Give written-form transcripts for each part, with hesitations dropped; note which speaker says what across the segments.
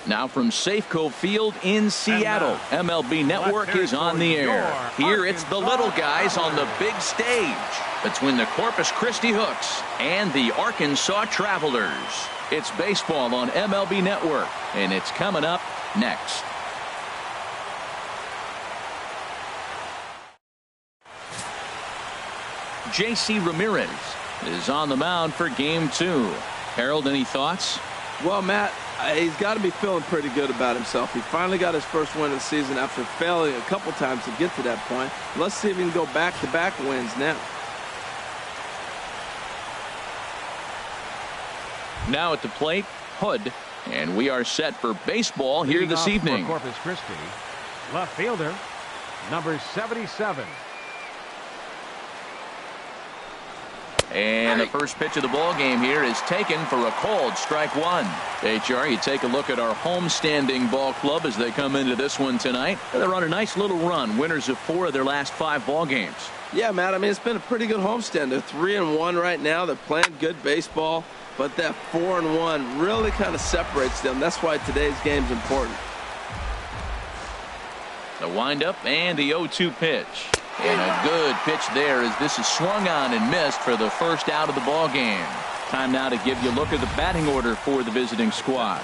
Speaker 1: Now from Safeco Field in Seattle, MLB Network is on the air. Here it's the little guys on the big stage between the Corpus Christi Hooks and the Arkansas Travelers. It's baseball on MLB Network, and it's coming up next. J.C. Ramirez is on the mound for Game 2. Harold, any thoughts?
Speaker 2: Well, Matt, he's got to be feeling pretty good about himself. He finally got his first win of the season after failing a couple times to get to that point. Let's see if he can go back-to-back wins now.
Speaker 1: Now at the plate, Hood, and we are set for baseball here this evening.
Speaker 3: For Corpus Christi, left fielder, number 77.
Speaker 1: And the first pitch of the ball game here is taken for a called strike one. HR, you take a look at our homestanding ball club as they come into this one tonight. They're on a nice little run, winners of 4 of their last 5 ball games.
Speaker 2: Yeah, Matt, I mean, it's been a pretty good homestand. They're 3-1 right now. They're playing good baseball, but that 4-1 really kind of separates them. That's why today's game's important.
Speaker 1: The windup and the 0-2 pitch. And a good pitch there as this is swung on and missed for the first out of the ball game. Time now to give you a look at the batting order for the visiting squad.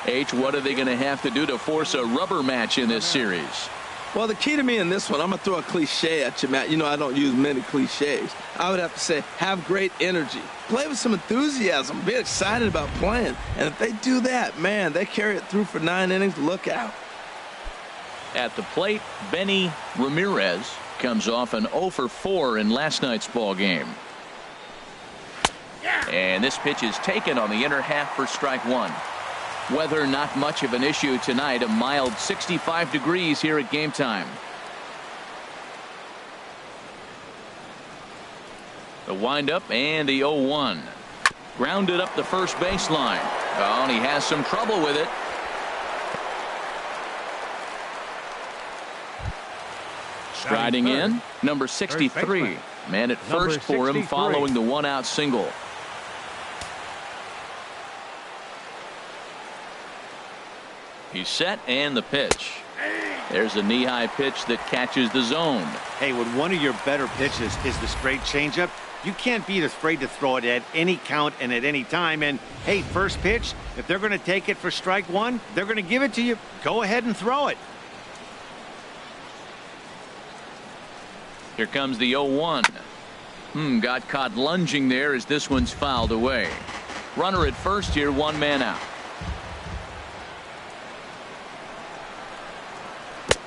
Speaker 1: H, what are they going to have to do to force a rubber match in this series?
Speaker 2: Well, the key to me in this one, I'm going to throw a cliche at you, Matt. You know I don't use many cliches. I would have to say have great energy. Play with some enthusiasm. Be excited about playing. And if they do that, man, they carry it through for 9 innings. Look out.
Speaker 1: At the plate, Benny Ramirez comes off an 0 for 4 in last night's ball game. And this pitch is taken on the inner half for strike one. Weather not much of an issue tonight. A mild 65 degrees here at game time. The windup and the 0-1. Grounded up the first baseline. Oh, and he has some trouble with it. Striding in, number 63. Man at first for him following the 1-out single. He's set and the pitch. There's a knee-high pitch that catches the zone.
Speaker 4: Hey, when one of your better pitches is the straight changeup, you can't be afraid to throw it at any count and at any time. And hey, first pitch, if they're going to take it for strike one, they're going to give it to you. Go ahead and throw it.
Speaker 1: Here comes the 0-1. Got caught lunging there as this one's fouled away. Runner at first here, 1 man out.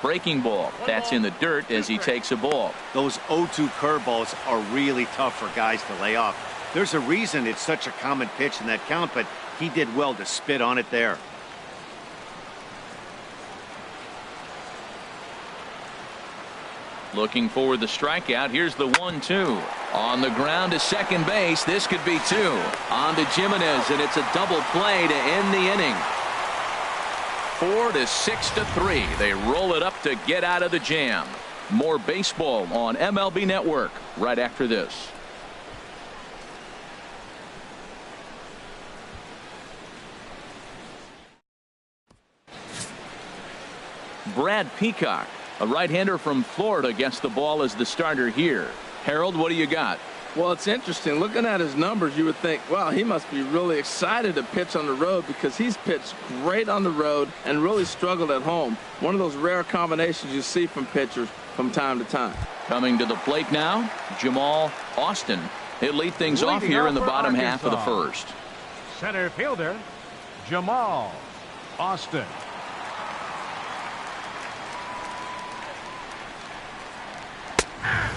Speaker 1: Breaking ball. That's in the dirt as he takes a ball.
Speaker 4: Those 0-2 curveballs are really tough for guys to lay off. There's a reason it's such a common pitch in that count, but he did well to spit on it there.
Speaker 1: Looking for the strikeout. Here's the 1-2. On the ground to second base. This could be 2. On to Jimenez, and it's a double play to end the inning. 4-6-3. They roll it up to get out of the jam. More baseball on MLB Network right after this. Brad Peacock, a right-hander from Florida, gets the ball as the starter here. Harold, what do you got?
Speaker 2: Well, it's interesting. Looking at his numbers, you would think, wow, he must be really excited to pitch on the road because he's pitched great on the road and really struggled at home. One of those rare combinations you see from pitchers from time to time.
Speaker 1: Coming to the plate now, Jamal Austin. He'll lead things off here in the bottom half of the first.
Speaker 3: Center fielder, Jamal Austin.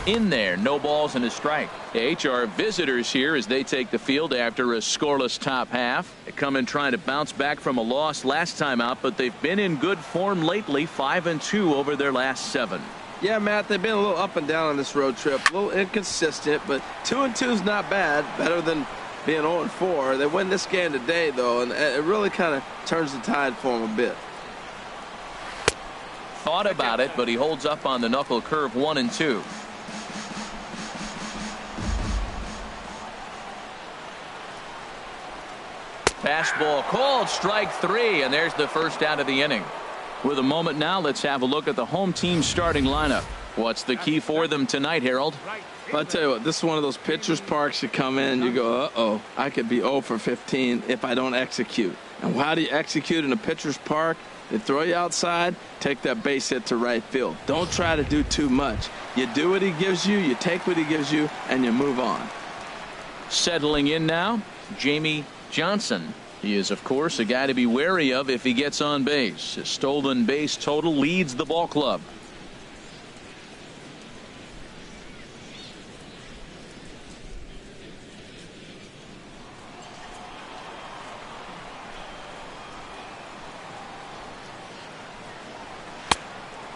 Speaker 1: In there, no balls and a strike. The HR visitors here as they take the field after a scoreless top half. They come in trying to bounce back from a loss last time out, but they've been in good form lately, 5-2 over their last 7.
Speaker 2: Yeah, Matt, they've been a little up and down on this road trip, a little inconsistent, but 2-2 is not bad, better than being 0-4. They win this game today, though, and it really kind of turns the tide for them a bit.
Speaker 1: Thought about it, but he holds up on the knuckle curve 1-2. Fastball called, strike three, and there's the first out of the inning. With a moment now, let's have a look at the home team starting lineup. What's the key for them tonight, Harold?
Speaker 2: Well, I'll tell you what, this is one of those pitcher's parks you come in and you go, uh-oh, I could be 0 for 15 if I don't execute. And how do you execute in a pitcher's park? They throw you outside, take that base hit to right field. Don't try to do too much. You do what he gives you, you take what he gives you, and you move on.
Speaker 1: Settling in now, Jamie Johnson. He is, of course, a guy to be wary of if he gets on base. His stolen base total leads the ball club.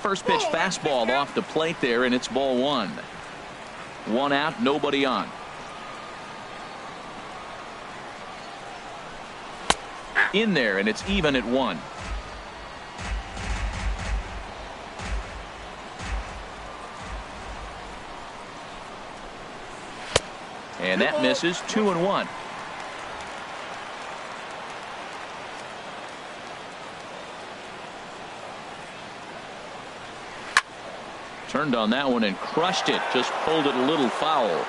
Speaker 1: First pitch fastball off the plate there, and it's ball one. One out, nobody on. In there, and it's even at one. And that misses. 2-1. Turned on that one and crushed it. Just pulled it a little foul.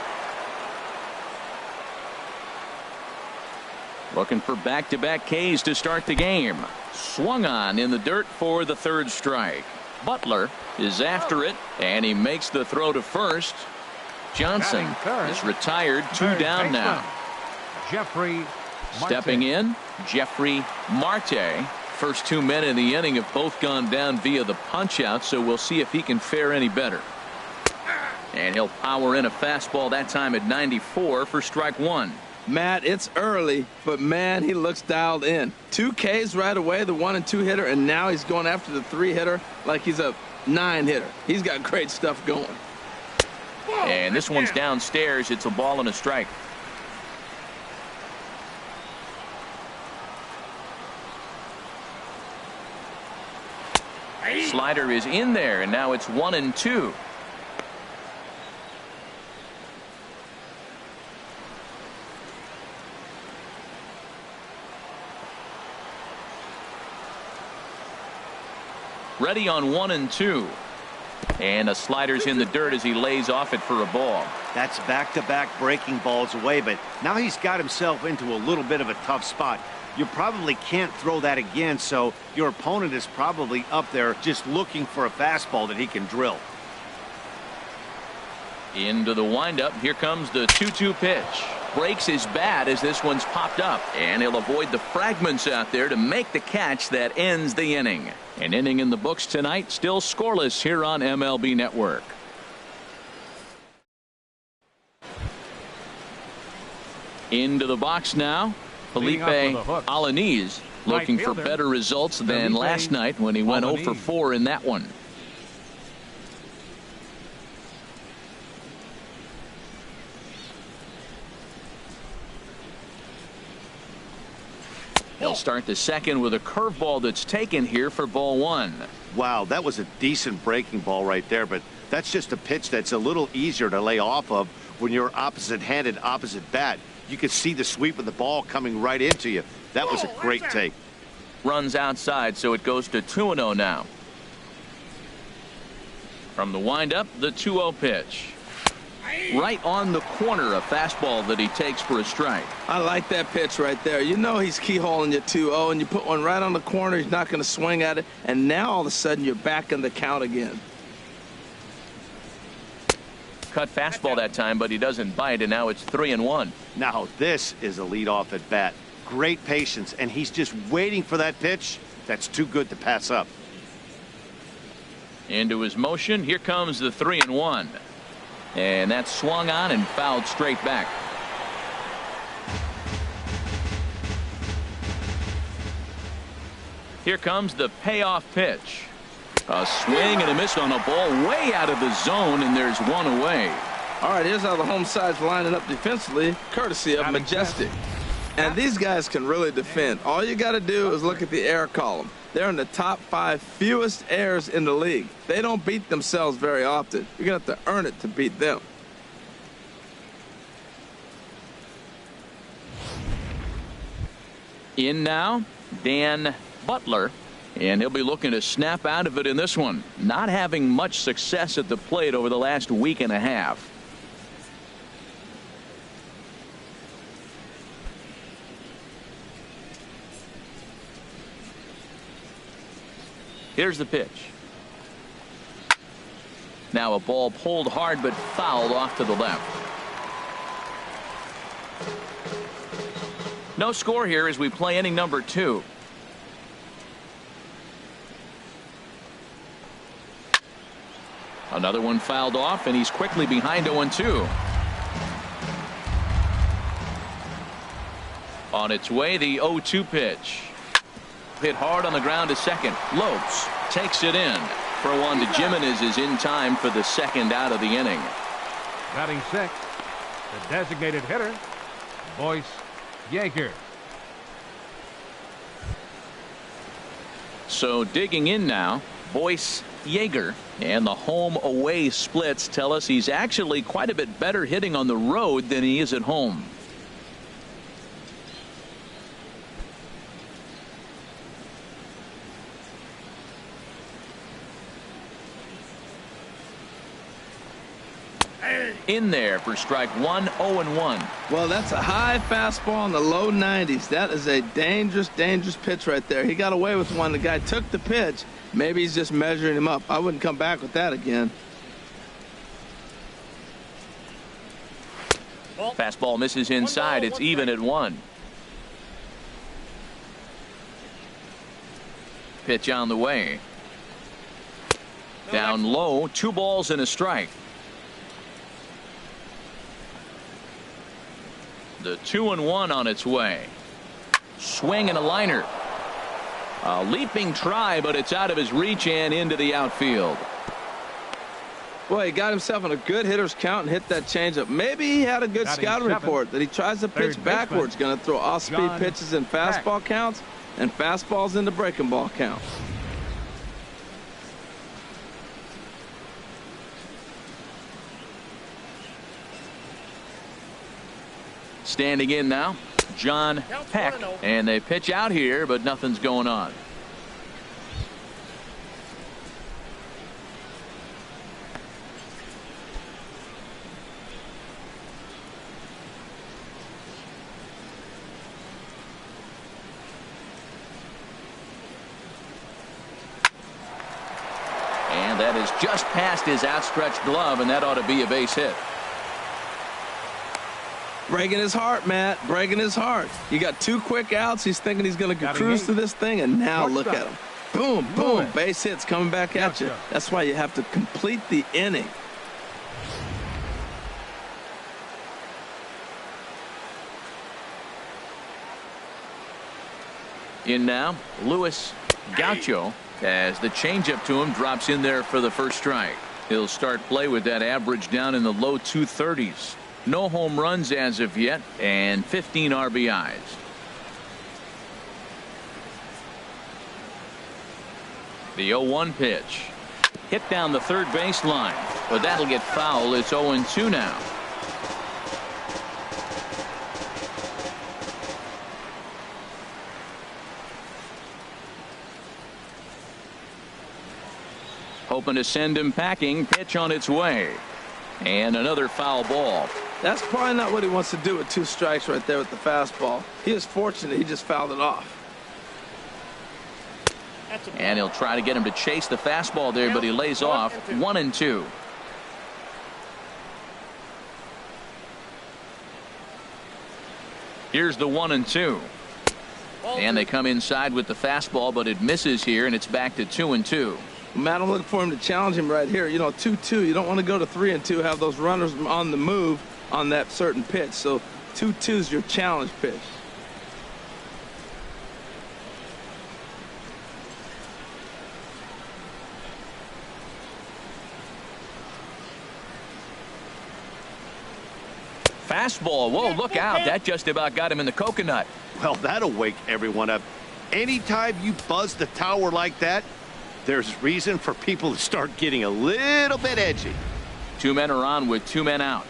Speaker 1: Looking for back-to-back Ks to start the game. Swung on in the dirt for the third strike. Butler is after it, and he makes the throw to first. Johnson is retired. Two down now.
Speaker 3: Jeffrey
Speaker 1: Stepping in, Jeffrey Marte. First 2 men in the inning have both gone down via the punch-out, so we'll see if he can fare any better. And he'll power in a fastball that time at 94 for strike one.
Speaker 2: Matt, it's early, but man, he looks dialed in. 2 Ks right away, the 1 and 2 hitter, and now he's going after the 3 hitter like he's a 9 hitter. He's got great stuff going.
Speaker 1: And this one's downstairs. It's a ball and a strike. Slider is in there, and now it's 1 and 2. Ready on 1 and 2. And a slider's in the dirt as he lays off it for a ball.
Speaker 4: That's back-to-back breaking balls away, but now he's got himself into a little bit of a tough spot. You probably can't throw that again, so your opponent is probably up there just looking for a fastball that he can drill.
Speaker 1: Into the windup. Here comes the 2-2 pitch. Breaks his bat as this one's popped up, and he'll avoid the fragments out there to make the catch that ends the inning. An inning in the books tonight, still scoreless here on MLB Network. Into the box now, Felipe Alaniz, looking for better results than last night when he went 0 for 4 in that one. He'll start the second with a curveball that's taken here for ball one.
Speaker 4: Wow, that was a decent breaking ball right there, but that's just a pitch that's a little easier to lay off of when you're opposite-handed, opposite bat. You could see the sweep of the ball coming right into you. That was a great take.
Speaker 1: Runs outside, so it goes to 2-0 now. From the windup, the 2-0 pitch. Right on the corner, a fastball that he takes for a strike.
Speaker 2: I like that pitch right there. You know he's keyholing you 2-0, and you put one right on the corner. He's not going to swing at it, and now all of a sudden you're back in the count again.
Speaker 1: Cut fastball that time, but he doesn't bite, and now it's 3-1.
Speaker 4: Now this is a leadoff at bat. Great patience, and he's just waiting for that pitch. That's too good to pass up.
Speaker 1: Into his motion. Here comes the 3-1. And that's swung on and fouled straight back. Here comes the payoff pitch. A swing and a miss on a ball way out of the zone, and there's one away.
Speaker 2: All right, here's how the home side's lining up defensively, courtesy of Majestic. And these guys can really defend. All you got to do is look at the error column. They're in the top 5 fewest errors in the league. They don't beat themselves very often. You're going to have to earn it to beat them.
Speaker 1: In now, Dan Butler, and he'll be looking to snap out of it in this one. Not having much success at the plate over the last week and a half. Here's the pitch. Now a ball pulled hard but fouled off to the left. No score here as we play inning number 2. Another one fouled off, and he's quickly behind 0-2. On its way, the 0-2 pitch. Hit hard on the ground to second. Lopes takes it in. For one to Jimenez is in time for the second out of the inning.
Speaker 3: Batting sixth, the designated hitter, Boyce Yeager.
Speaker 1: So digging in now, Boyce Yeager, and the home away splits tell us he's actually quite a bit better hitting on the road than he is at home. In there for strike 1, 0-1.
Speaker 2: Well, that's a high fastball in the low 90s. That is a dangerous pitch right there. He got away with one. The guy took the pitch. Maybe he's just measuring him up. I wouldn't come back with that again.
Speaker 1: Fastball misses inside. It's even at 1. Pitch on the way. Down low, 2 balls and a strike. The 2-1 on its way. Swing and a liner. A leaping try, but it's out of his reach and into the outfield.
Speaker 2: Well, he got himself in a good hitter's count and hit that changeup. Maybe he had a good scouting report that he tries to pitch backwards. Going to throw off-speed pitches in fastball counts and fastballs into breaking ball counts.
Speaker 1: Standing in now, John Peck, and they pitch out here, but nothing's going on. And that is just past his outstretched glove, and that ought to be a base hit.
Speaker 2: Breaking his heart, Matt. Breaking his heart. You got 2 quick outs. He's thinking he's going to cruise to this thing, and now look at him. Boom, boom. Base hits coming back at you. That's why you have to complete the inning.
Speaker 1: In now, Luis Gaucho, as the changeup to him drops in there for the first strike. He'll start play with that average down in the low 230s. No home runs as of yet, and 15 RBIs. The 0-1 pitch. Hit down the third baseline, but that'll get foul. It's 0-2 now. Hoping to send him packing. Pitch on its way. And another foul ball.
Speaker 2: That's probably not what he wants to do with 2 strikes right there with the fastball. He is fortunate he just fouled it off.
Speaker 1: And he'll try to get him to chase the fastball there, but he lays off 1-2. Here's the 1-2. And they come inside with the fastball, but it misses here, and it's back to 2-2.
Speaker 2: Matt, I'm looking for him to challenge him right here. You know, 2-2. You don't want to go to 3-2, have those runners on the move on that certain pitch. So 2-2 is your challenge pitch.
Speaker 1: Fastball. Whoa, look out. That just about got him in the coconut.
Speaker 4: Well, that'll wake everyone up. Anytime you buzz the tower like that, there's reason for people to start getting a little bit edgy.
Speaker 1: 2 men are on with 2 men out.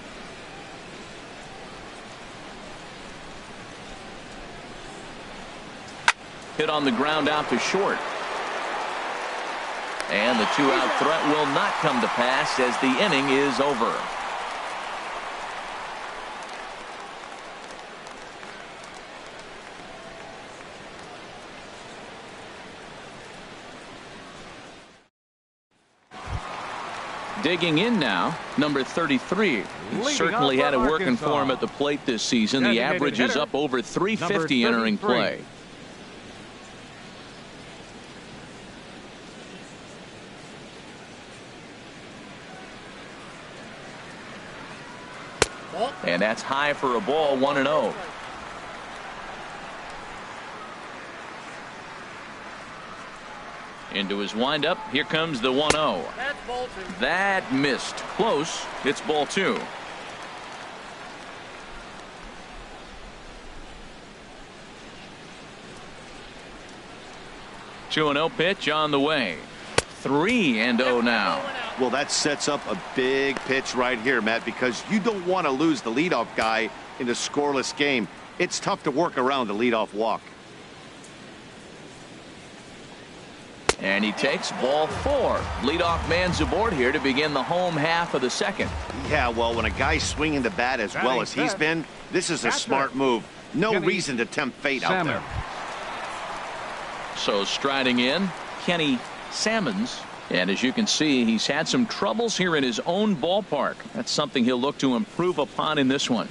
Speaker 1: hit on the ground out to short. And the two-out threat will not come to pass as the inning is over. Digging in now, number 33. He certainly had it working for him at the plate this season. The average is up over 350 entering play. And that's high for a ball, 1-0. Into his windup. Here comes the 1-0. That missed. Close. It's ball 2. Two 2-0 pitch on the way. 3-0 now.
Speaker 5: Well, that sets up a big pitch right here, Matt, because you don't want to lose the leadoff guy in a scoreless game. It's tough to work around the leadoff walk.
Speaker 1: And he takes ball 4. Leadoff man's aboard here to begin the home half of the second.
Speaker 5: Yeah, well, when a guy's swinging the bat as well as he's been, this is a smart move. No reason to tempt fate out there.
Speaker 1: So striding in, Kenny Salmons. And as you can see, he's had some troubles here in his own ballpark. That's something he'll look to improve upon in this one.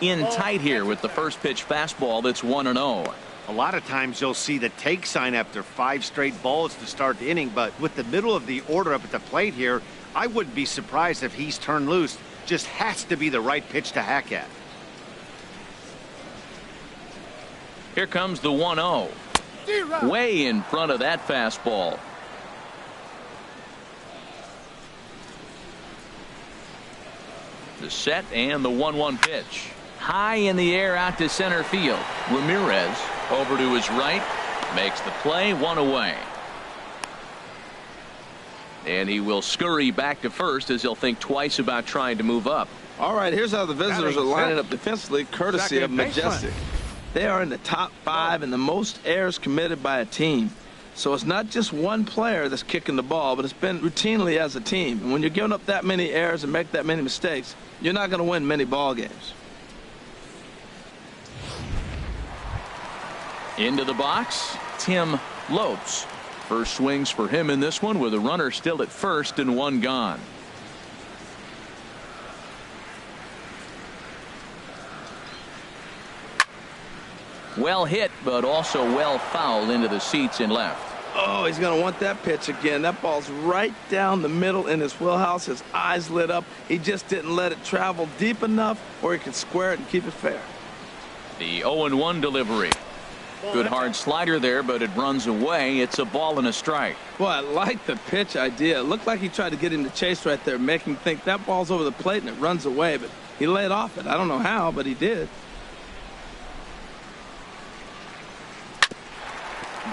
Speaker 1: In tight here with the first pitch fastball that's 1-0.
Speaker 4: A lot of times you'll see the take sign after 5 straight balls to start the inning, but with the middle of the order up at the plate here, I wouldn't be surprised if he's turned loose. Just has to be the right pitch to hack at.
Speaker 1: Here comes the 1-0. Way in front of that fastball. The set and the 1-1 pitch. High in the air out to center field. Ramirez over to his right. Makes the play, 1 away. And he will scurry back to first as he'll think twice about trying to move up.
Speaker 2: All right, here's how the visitors are lining up defensively, courtesy of Majestic. They are in the top 5 in the most errors committed by a team. So it's not just one player that's kicking the ball, but it's been routinely as a team. And when you're giving up that many errors and make that many mistakes, you're not going to win many ball games.
Speaker 1: Into the box, Tim Lopes. First swings for him in this one with a runner still at first and 1 gone. Well hit, but also well fouled into the seats and left.
Speaker 2: Oh, he's going to want that pitch again. That ball's right down the middle in his wheelhouse. His eyes lit up. He just didn't let it travel deep enough where he could square it and keep it fair.
Speaker 1: The 0-1 delivery. Good hard slider there, but it runs away. It's a ball and a strike.
Speaker 2: Well, I like the pitch idea. It looked like he tried to get him to chase right there, make him think that ball's over the plate and it runs away, but he laid off it. I don't know how, but he did.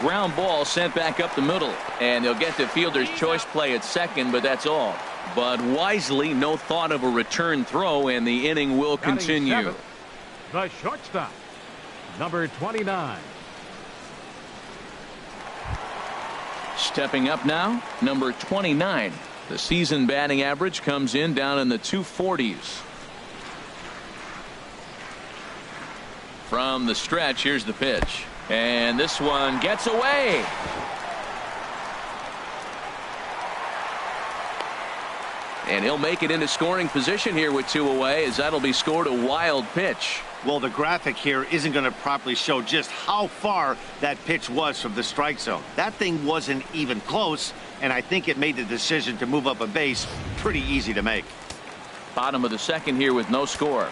Speaker 1: Ground ball sent back up the middle, and they'll get the fielder's choice play at second, but that's all. But wisely, no thought of a return throw, and the inning will continue.
Speaker 3: The shortstop, number 29.
Speaker 1: Stepping up now, number 29. The season batting average comes in down in the 240s. From the stretch, here's the pitch. And this one gets away. And he'll make it into scoring position here with 2 away, as that'll be scored a wild pitch.
Speaker 4: Well, the graphic here isn't going to properly show just how far that pitch was from the strike zone. That thing wasn't even close, and I think it made the decision to move up a base pretty easy to make.
Speaker 1: Bottom of the second here with no score.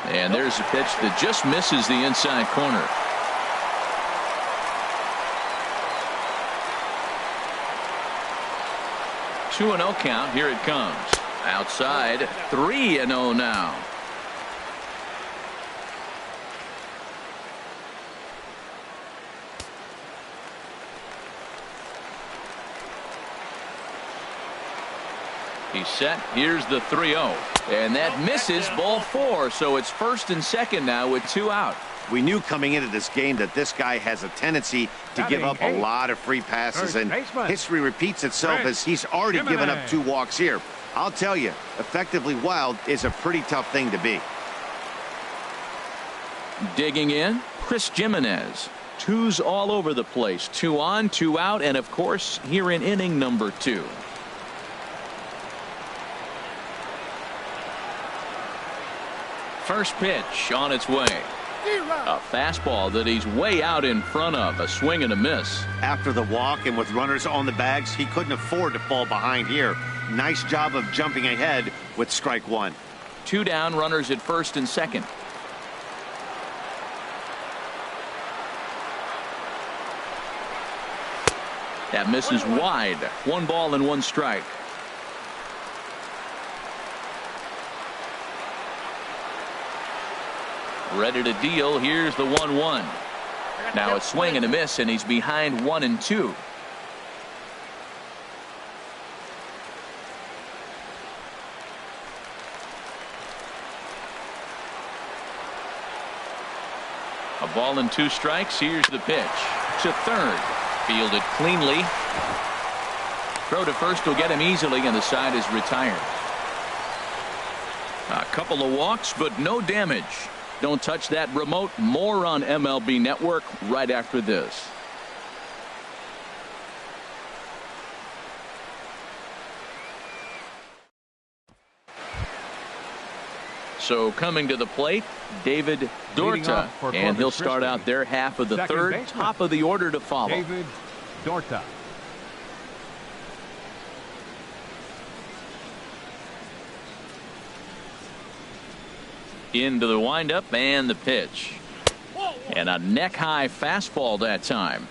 Speaker 1: And there's a pitch that just misses the inside corner. Two and 0 count. Here it comes. Outside. 3-0 now. He's set. Here's the 3-0. And that misses ball 4. So it's first and second now with 2 out.
Speaker 4: We knew coming into this game that this guy has a tendency to give up a lot of free passes, and history repeats itself as he's already given up 2 walks here. I'll tell you, effectively wild is a pretty tough thing to be.
Speaker 1: Digging in, Chris Jimenez. 2s all over the place. 2 on, 2 out, and of course here in inning number 2. First pitch on its way. A fastball that he's way out in front of. A swing and a miss.
Speaker 4: After the walk and with runners on the bags, he couldn't afford to fall behind here. Nice job of jumping ahead with strike 1.
Speaker 1: 2 down, runners at first and second. That misses wide. 1 ball and 1 strike. Ready to deal. Here's the 1-1. Now a swing and a miss, and he's behind 1 and 2. A ball and 2 strikes. Here's the pitch to third. Fielded cleanly. Throw to first will get him easily, and the side is retired. A couple of walks, but no damage. Don't touch that remote. More on MLB Network right after this. So coming to the plate, David Dorta, and he'll start out their half of the third. Top of the order to follow.
Speaker 3: David Dorta.
Speaker 1: Into the windup and the pitch. And a neck-high fastball that time.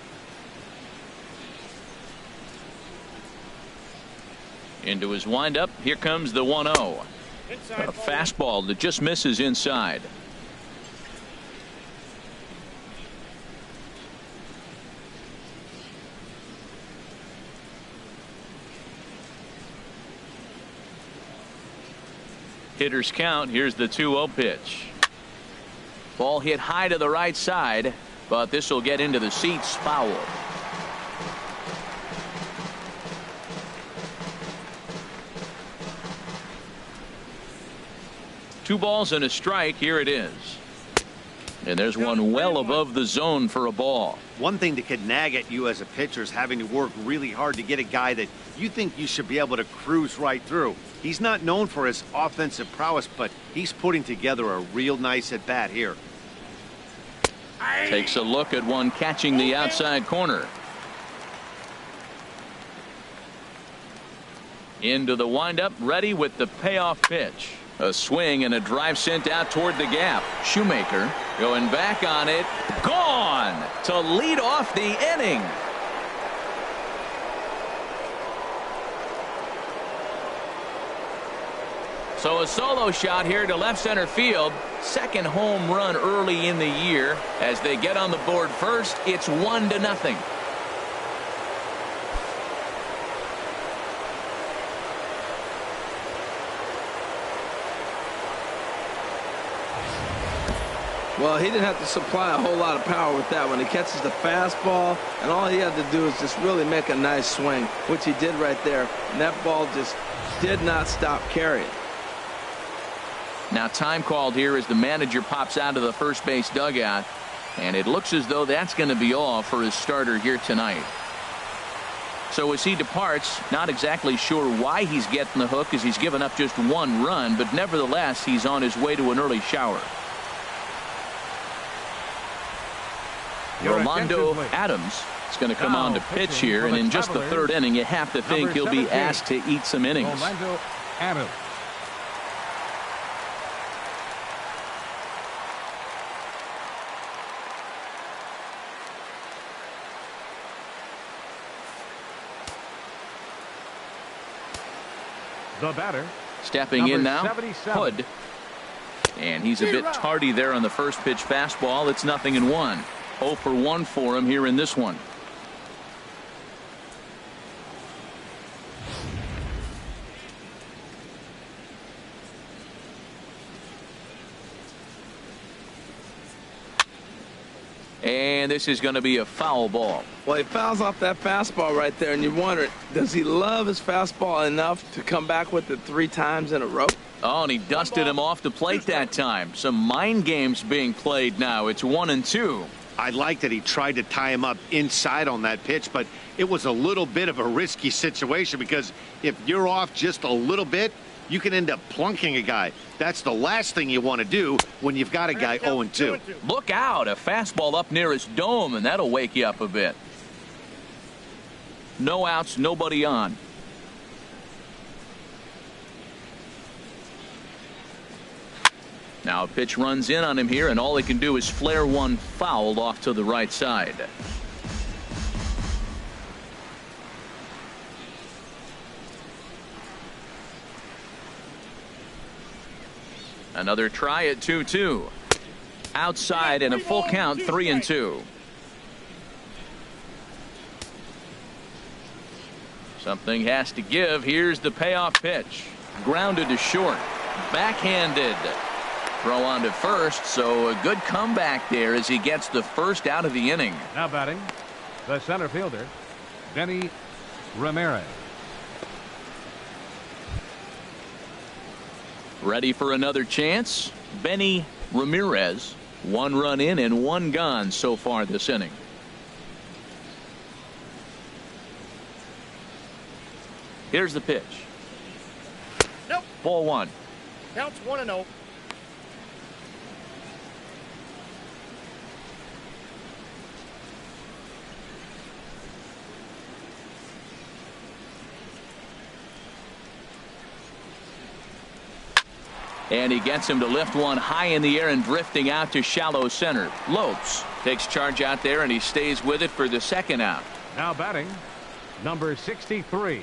Speaker 1: Into his windup. Here comes the 1-0. A fastball that just misses inside. Hitters count. Here's the 2-0 pitch. Ball hit high to the right side, but this will get into the seats. Foul. Two balls and a strike. Here it is. And there's one well above the zone for a ball.
Speaker 4: One thing that could nag at you as a pitcher is having to work really hard to get a guy that you think you should be able to cruise right through. He's not known for his offensive prowess, but he's putting together a real nice at bat here.
Speaker 1: Takes a look at one catching the outside corner. Into the windup, ready with the payoff pitch. A swing and a drive sent out toward the gap. Shoemaker going back on it. Gone to lead off the inning. So a solo shot here to left center field. Second home run early in the year. As they get on the board first, it's 1-0.
Speaker 2: Well, he didn't have to supply a whole lot of power with that one. He catches the fastball, and all he had to do is just really make a nice swing, which he did right there. And that ball just did not stop carrying.
Speaker 1: Now time called here as the manager pops out of the first base dugout, and it looks as though that's going to be all for his starter here tonight. So as he departs, not exactly sure why he's getting the hook, as he's given up just 1 run, but nevertheless he's on his way to an early shower. Rolando Adams is going to come on to pitch here, and in just the third inning you have to think he'll be asked to eat some innings.
Speaker 3: Rolando Adams. The batter.
Speaker 1: Stepping in now,
Speaker 3: 77.
Speaker 1: Hood. And he's a bit tardy there on the first pitch fastball. It's 0-1. 0 for 1 for him here in this one. And this is going to be a foul ball.
Speaker 2: Well, he fouls off that fastball right there, and you wonder, does he love his fastball enough to come back with it 3 times in a row?
Speaker 1: Oh, and he dusted him off the plate that time. Some mind games being played now. It's 1-2.
Speaker 5: I like that he tried to tie him up inside on that pitch, but it was a little bit of a risky situation because if you're off just a little bit, you can end up plunking a guy. That's the last thing you want to do when you've got a guy 0-2.
Speaker 1: Look out, a fastball up near his dome, and that'll wake you up a bit. No outs, nobody on. Now a pitch runs in on him here, and all he can do is flare one foul off to the right side. Another try at 2-2. Outside and a full count, 3-2. Something has to give. Here's the payoff pitch. Grounded to short. Backhanded. Throw on to first, so a good comeback there as he gets the first out of the inning.
Speaker 3: Now batting, the center fielder, Benny Ramirez.
Speaker 1: Ready for another chance? Benny Ramirez. 1 run in and 1 gone so far this inning. Here's the pitch.
Speaker 6: Nope.
Speaker 1: Ball 1.
Speaker 6: Counts 1-0.
Speaker 1: And he gets him to lift one high in the air and drifting out to shallow center. Lopes takes charge out there, and he stays with it for the second out.
Speaker 3: Now batting, number 63.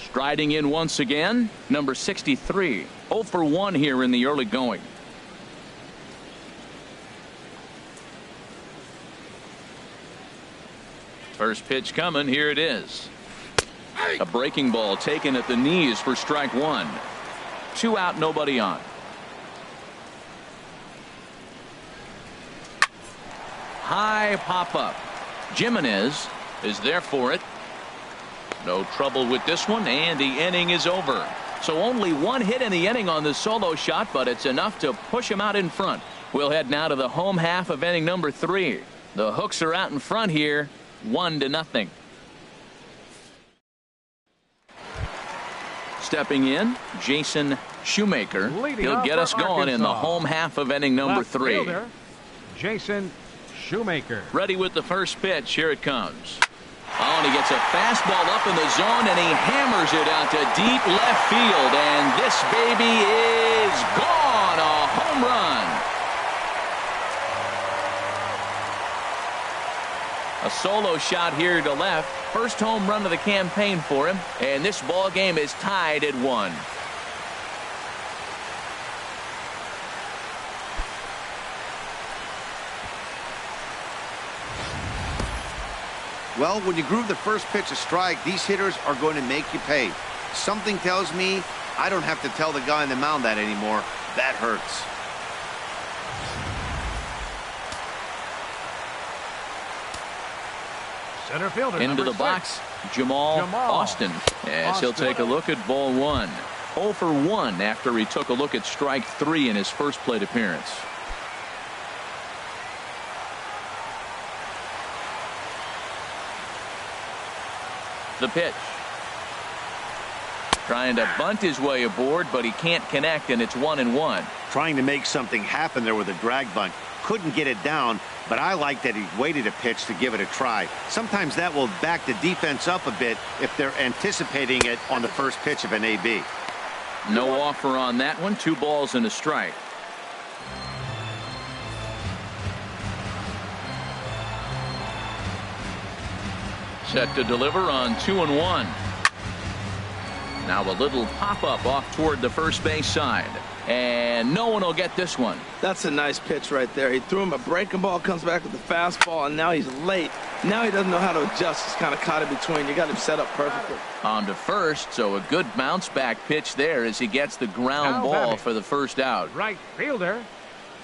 Speaker 1: Striding in once again, number 63. 0 for 1 here in the early going. First pitch coming. Here it is. A breaking ball taken at the knees for strike 1. 2 out, nobody on. High pop up. Jimenez is there for it. No trouble with this one, and the inning is over. So only 1 hit in the inning on the solo shot, but it's enough to push him out in front. We'll head now to the home half of inning number 3. The Hooks are out in front here, 1-0. Stepping in, Jason Shoemaker. He'll get us going in the home half of inning number 3.
Speaker 3: Fielder, Jason Shoemaker.
Speaker 1: Ready with the first pitch. Here it comes. Oh, and he gets a fastball up in the zone, and he hammers it out to deep left field. And this baby is gone. A home run. A solo shot here to left. First home run of the campaign for him. And this ball game is tied at 1.
Speaker 5: Well, when you groove the first pitch a strike, these hitters are going to make you pay. Something tells me I don't have to tell the guy on the mound that anymore. That hurts.
Speaker 3: Center fielder,
Speaker 1: Into the
Speaker 3: 6.
Speaker 1: box, Jamal Austin, as he'll take a look at ball 1. 0 for 1 after he took a look at strike 3 in his first plate appearance. The pitch. Trying to bunt his way aboard, but he can't connect, and it's 1-1.
Speaker 5: Trying to make something happen there with a drag bunt. Couldn't get it down, but I like that he waited a pitch to give it a try. Sometimes that will back the defense up a bit if they're anticipating it on the first pitch of an AB.
Speaker 1: No offer on that one. 2 balls and a strike. Set to deliver on 2-1. Now a little pop-up off toward the first base side. And no one will get this one.
Speaker 2: That's a nice pitch right there. He threw him a breaking ball, comes back with the fastball, and now he's late. Now he doesn't know how to adjust. He's kind of caught in between. You got him set up perfectly.
Speaker 1: On to first, so a good bounce back pitch there as he gets the ground ball for the first out.
Speaker 3: Right fielder,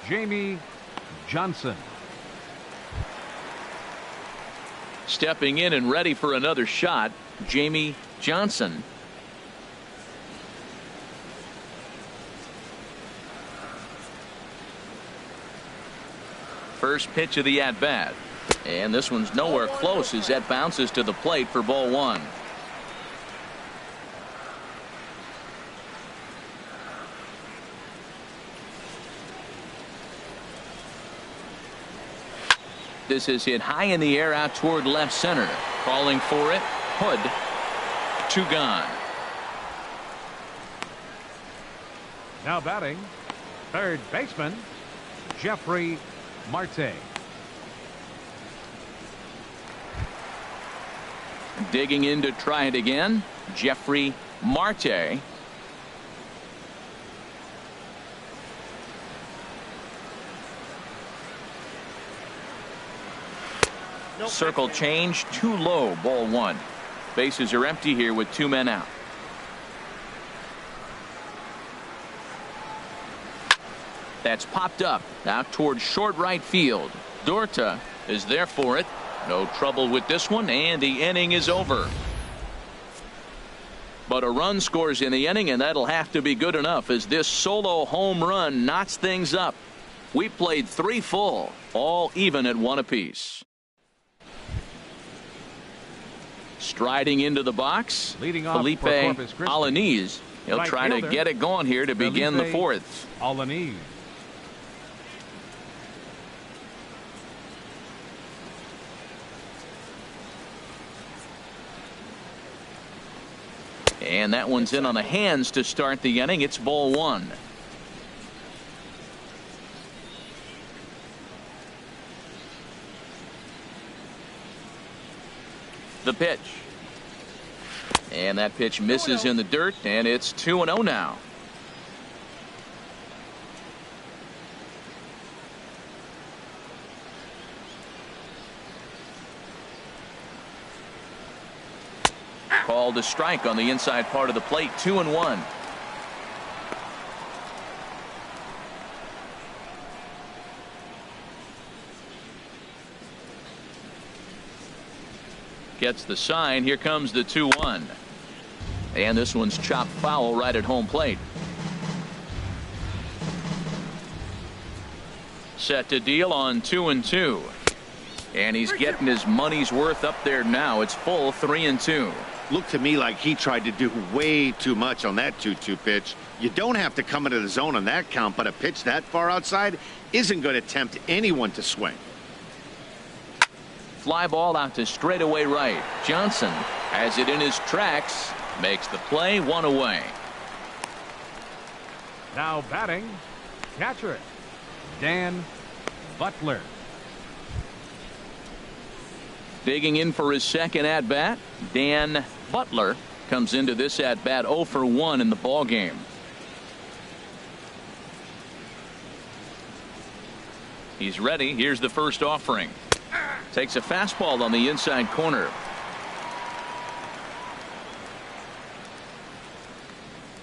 Speaker 3: Jamie Johnson.
Speaker 1: Stepping in and ready for another shot, Jamie Johnson. First pitch of the at-bat. And this one's nowhere close as that bounces to the plate for ball one. This is hit high in the air out toward left center. Calling for it. Hood. 2 gone.
Speaker 3: Now batting, third baseman, Jeffrey Marte.
Speaker 1: Digging in to try it again, Jeffrey Marte. Circle change, too low, ball one. Bases are empty here with 2 men out. That's popped up out toward short right field. Dorta is there for it. No trouble with this one, and the inning is over. But a run scores in the inning, and that'll have to be good enough as this solo home run knots things up. We played 3 full, all even at 1 apiece. Striding into the box,
Speaker 3: Leading off
Speaker 1: Felipe
Speaker 3: for Corpus Christi.
Speaker 1: Alanis. He'll
Speaker 3: Right
Speaker 1: try
Speaker 3: fielder,
Speaker 1: to get it going here to begin the
Speaker 3: Felipe
Speaker 1: 4th.
Speaker 3: Alanis.
Speaker 1: And that one's in on the hands to start the inning. It's ball one. The pitch. And that pitch misses in the dirt, and it's 2-0 now. Called a strike on the inside part of the plate. 2-1. Gets the sign. Here comes the 2-1. And this one's chopped foul right at home plate. Set to deal on 2-2. And he's getting his money's worth up there now. It's full 3-2.
Speaker 5: Looked to me like he tried to do way too much on that 2-2 pitch. You don't have to come into the zone on that count, but a pitch that far outside isn't going to tempt anyone to swing.
Speaker 1: Fly ball out to straightaway right. Johnson has it in his tracks. Makes the play. 1 away.
Speaker 3: Now batting, catcher, Dan Butler.
Speaker 1: Digging in for his second at bat, Dan Butler comes into this at bat 0 for 1 in the ball game. He's ready. Here's the first offering. Takes a fastball on the inside corner.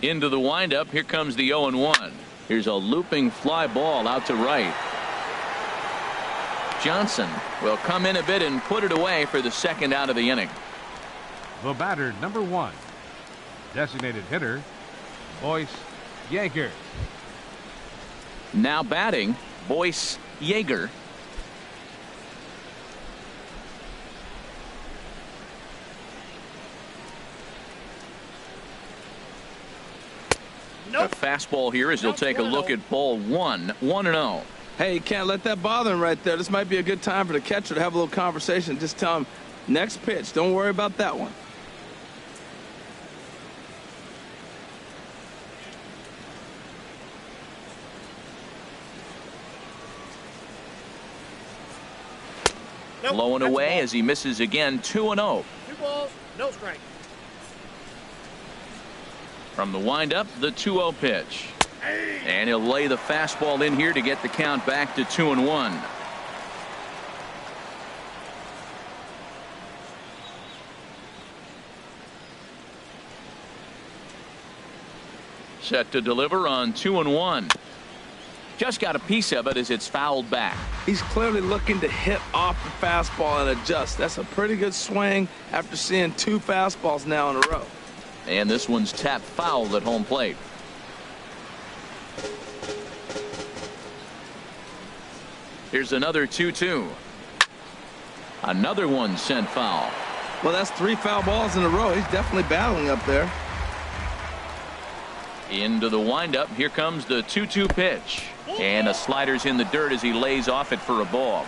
Speaker 1: Into the windup. Here comes the 0-1. Here's a looping fly ball out to right. Johnson will come in a bit and put it away for the second out of the inning.
Speaker 3: The batter, number 1, designated hitter, Boyce Yeager.
Speaker 1: Now batting, Boyce Yeager.
Speaker 6: Nope.
Speaker 1: A fastball here as he'll take a look at ball 1. 1-0.
Speaker 2: Hey, you can't let that bother him right there. This might be a good time for the catcher to have a little conversation. Just tell him, next pitch. Don't worry about that one.
Speaker 6: Nope.
Speaker 1: Blowing
Speaker 6: That's a
Speaker 1: away
Speaker 6: ball.
Speaker 1: as he misses again. 2-0.
Speaker 6: 2 balls, no strike.
Speaker 1: From the windup, the 2-0 pitch. And he'll lay the fastball in here to get the count back to 2-1. Set to deliver on 2-1. Just got a piece of it as it's fouled back.
Speaker 2: He's clearly looking to hit off the fastball and adjust. That's a pretty good swing after seeing 2 fastballs now in a row.
Speaker 1: And this one's tapped foul at home plate. Here's another 2-2. Another one sent foul.
Speaker 2: Well, that's 3 foul balls in a row. He's definitely battling up there.
Speaker 1: Into the windup. Here comes the 2-2 pitch. And a slider's in the dirt as he lays off it for a ball.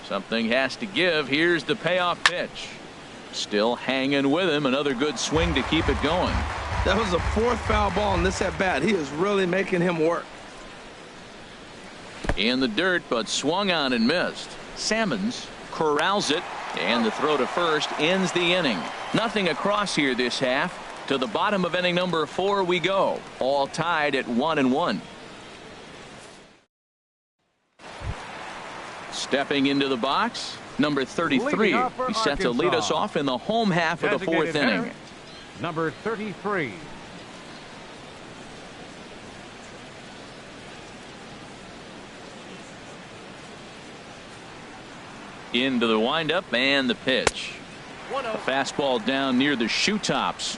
Speaker 1: Something has to give. Here's the payoff pitch. Still hanging with him. Another good swing to keep it going.
Speaker 2: That was the 4th foul ball in this at bat. He is really making him work.
Speaker 1: In the dirt, but swung on and missed. Salmons corrals it, and the throw to first ends the inning. Nothing across here this half. To the bottom of inning number 4 we go. All tied at 1-1. Stepping into the box, number 33. He's set to lead us off in the home half of the 4th inning.
Speaker 3: Number 33.
Speaker 1: Into the windup and the pitch. A fastball down near the shoe tops.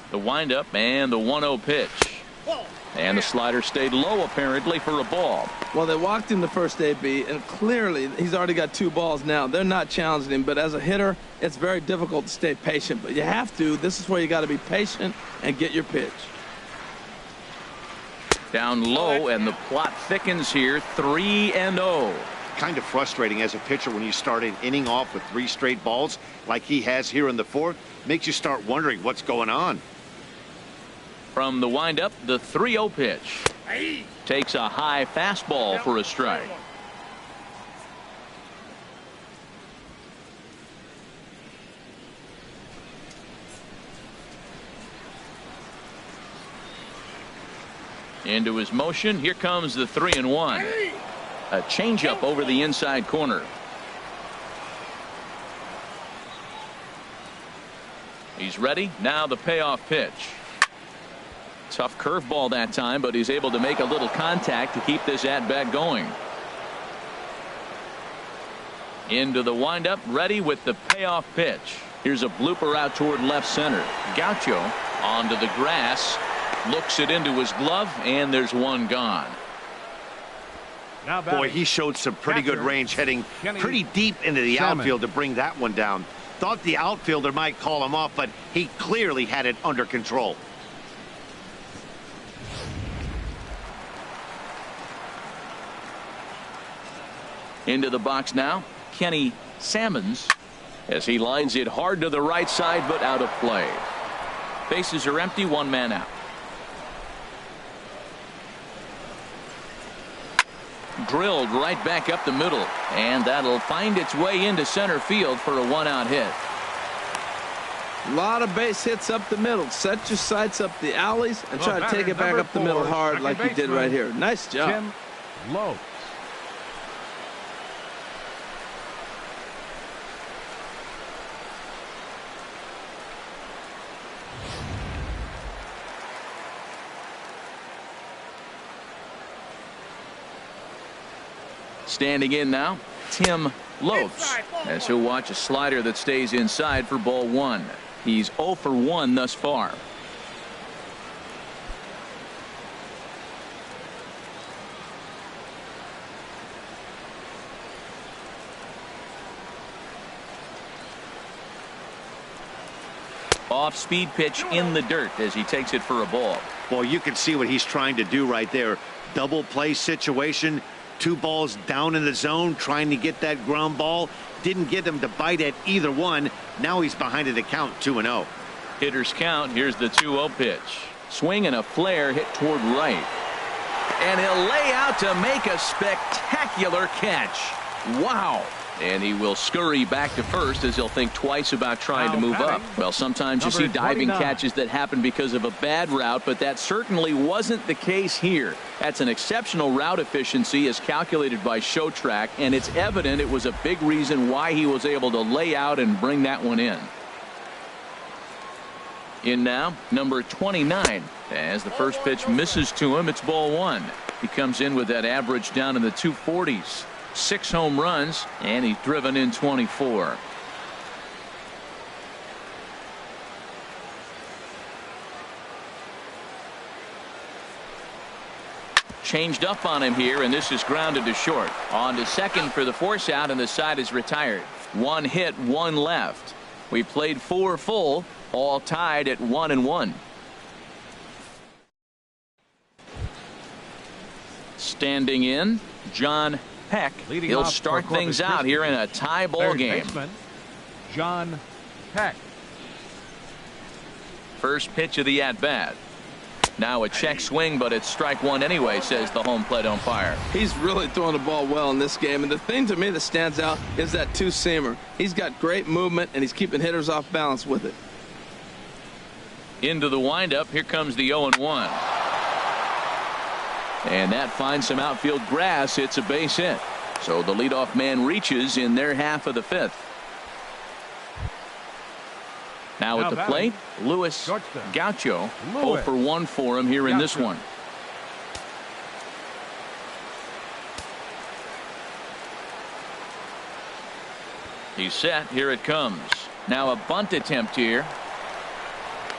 Speaker 1: The windup and the 1-0 pitch. And the slider stayed low apparently for a ball.
Speaker 2: Well, they walked him the first AB, and clearly he's already got 2 balls now. They're not challenging him, but as a hitter, it's very difficult to stay patient. But you have to. This is where you got to be patient and get your pitch.
Speaker 1: Down low, and the plot thickens here. 3-0.
Speaker 5: Kind of frustrating as a pitcher when you start an inning off with 3 straight balls like he has here in the 4th. Makes you start wondering what's going on.
Speaker 1: From the windup, the 3-0 pitch. Takes a high fastball for a strike. Into his motion. Here comes the 3-1. A changeup over the inside corner. He's ready. Now the payoff pitch. Tough curveball that time, but he's able to make a little contact to keep this at bat going. Into the windup, ready with the payoff pitch. Here's a blooper out toward left center. Gaucho onto the grass, looks it into his glove, and there's one gone.
Speaker 5: Boy, he showed some pretty good range heading pretty deep into the outfield to bring that one down. Thought the outfielder might call him off, but he clearly had it under control.
Speaker 1: Into the box now, Kenny Salmons, as he lines it hard to the right side, but out of play. Bases are empty, 1 man out. Drilled right back up the middle, and that'll find its way into center field for a 1-out hit.
Speaker 2: A lot of base hits up the middle. Set your sights up the alleys and try to take it back up the middle hard like you did right here. Nice job.
Speaker 3: Tim Lowe.
Speaker 1: Standing in now, Tim Lopes, as he'll watch a slider that stays inside for ball 1. He's 0 for 1 thus far. Off-speed pitch in the dirt as he takes it for a ball.
Speaker 5: Well, you can see what he's trying to do right there. Double play situation. 2 balls down in the zone, trying to get that ground ball. Didn't get him to bite at either one. Now he's behind at the count, 2-0.
Speaker 1: Hitters count. Here's the 2-0 pitch. Swing and a flare hit toward right. And he'll lay out to make a spectacular catch. Wow. And he will scurry back to first as he'll think twice about trying to move up. Well, sometimes you see diving catches that happen because of a bad route, but that certainly wasn't the case here. That's an exceptional route efficiency as calculated by ShowTrack, and it's evident it was a big reason why he was able to lay out and bring that one in. In now, number 29. As the first pitch misses to him, it's ball one. He comes in with that average down in the 240s. 6 home runs, and he's driven in 24. Changed up on him here, and this is grounded to short. On to second for the force out, and the side is retired. 1 hit, 1 left. We played 4 full, all tied at 1-1. Standing in, John Peck. He'll start things out here in a tie ball game.
Speaker 3: John Peck.
Speaker 1: First pitch of the at-bat. Now a check swing, but it's strike one anyway, says the home plate umpire.
Speaker 2: He's really throwing the ball well in this game, and the thing to me that stands out is that two-seamer. He's got great movement, and he's keeping hitters off balance with it.
Speaker 1: Into the windup. Here comes the 0-1. And that finds some outfield grass. It's a base hit. So the leadoff man reaches in their half of the 5th. Now at the plate, Luis Gaucho. 0 for 1 for him here in this one. He's set. Here it comes. Now a bunt attempt here.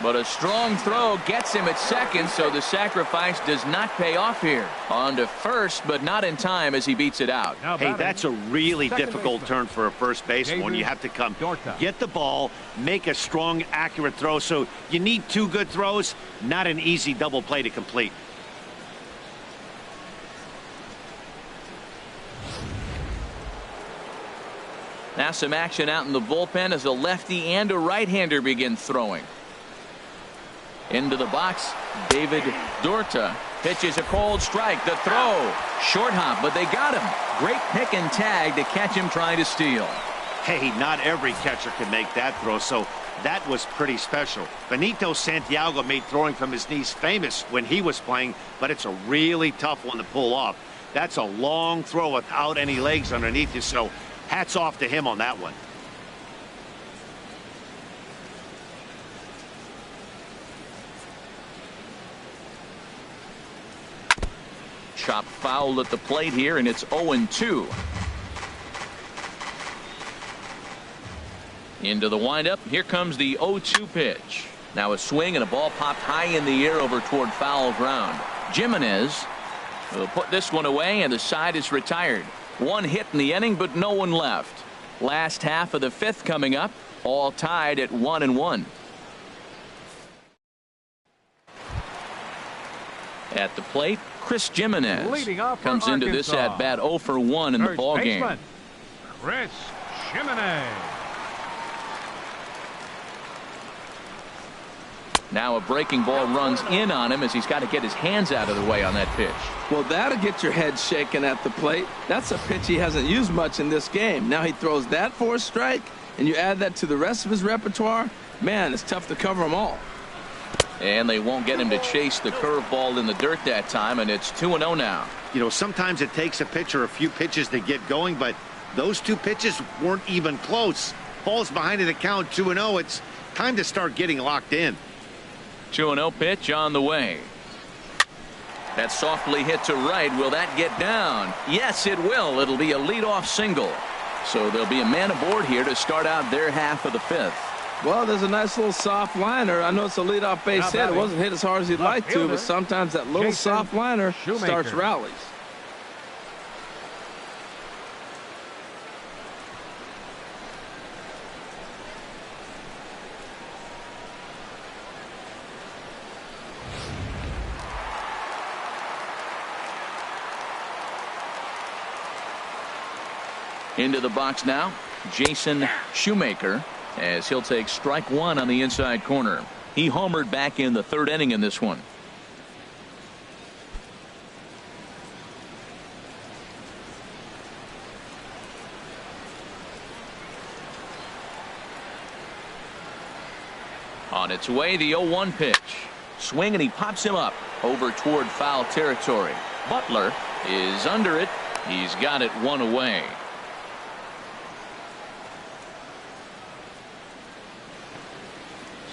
Speaker 1: But a strong throw gets him at second, so the sacrifice does not pay off here. On to first, but not in time as he beats it out.
Speaker 4: Hey, that's a really difficult turn for a first baseman when you have to come get the ball, make a strong, accurate throw. So you need 2 good throws, not an easy double play to complete.
Speaker 1: Now some action out in the bullpen as a lefty and a right-hander begin throwing. Into the box, David Dorta pitches a cold strike. The throw, short hop, but they got him. Great pick and tag to catch him trying to steal.
Speaker 4: Hey, not every catcher can make that throw, so that was pretty special. Benito Santiago made throwing from his knees famous when he was playing, but it's a really tough one to pull off. That's a long throw without any legs underneath you, so hats off to him on that one.
Speaker 1: Chop foul at the plate here, and it's 0-2. Into the windup. Here comes the 0-2 pitch. Now a swing and a ball popped high in the air over toward foul ground. Jimenez will put this one away, and the side is retired. 1 hit in the inning, but no one left. Last half of the 5th coming up, all tied at 1-1. At the plate, Chris Jimenez comes into this at bat 0 for 1 in the ball game.
Speaker 3: Chris Jimenez.
Speaker 1: Now a breaking ball runs in on him as he's got to get his hands out of the way on that pitch.
Speaker 2: Well, that'll get your head shaken at the plate. That's a pitch he hasn't used much in this game. Now he throws that for a strike, and you add that to the rest of his repertoire. Man, it's tough to cover them all.
Speaker 1: And they won't get him to chase the curveball in the dirt that time, and it's 2-0 now.
Speaker 4: You know, sometimes it takes a pitcher a few pitches to get going, but those 2 pitches weren't even close. Falls behind in the count 2-0. It's time to start getting locked in.
Speaker 1: 2-0 pitch on the way. That softly hit to right. Will that get down? Yes, it will. It'll be a leadoff single. So there'll be a man aboard here to start out their half of the 5th.
Speaker 2: Well, there's a nice little soft liner. I know it's a leadoff base hit. It wasn't hit as hard as he'd like to, but sometimes that little soft liner starts rallies.
Speaker 1: Into the box now, Jason Shoemaker, as he'll take strike 1 on the inside corner. He homered back in the 3rd inning in this one. On its way, the 0-1 pitch. Swing, and he pops him up over toward foul territory. Butler is under it. He's got it one away.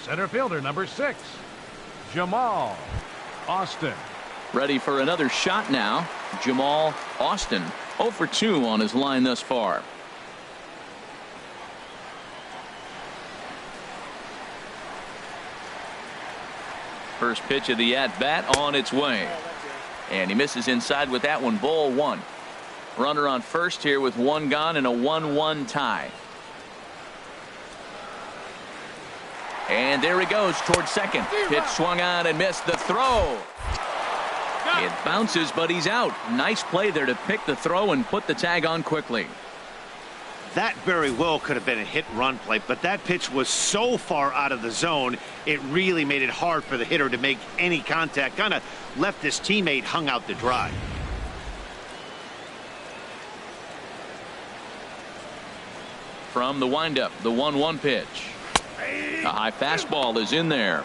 Speaker 3: Center fielder number 6, Jamal Austin.
Speaker 1: Ready for another shot now. Jamal Austin 0 for 2 on his line thus far. First pitch of the at-bat on its way. And he misses inside with that one. Ball 1. Runner on first here with 1 gone and a 1-1 tie. And there he goes towards second. Pitch swung on and missed. The throw. It bounces, but he's out. Nice play there to pick the throw and put the tag on quickly.
Speaker 4: That very well could have been a hit-run play, but that pitch was so far out of the zone, it really made it hard for the hitter to make any contact. Kind of left his teammate hung out to dry.
Speaker 1: From the windup, the 1-1 pitch. A high fastball is in there.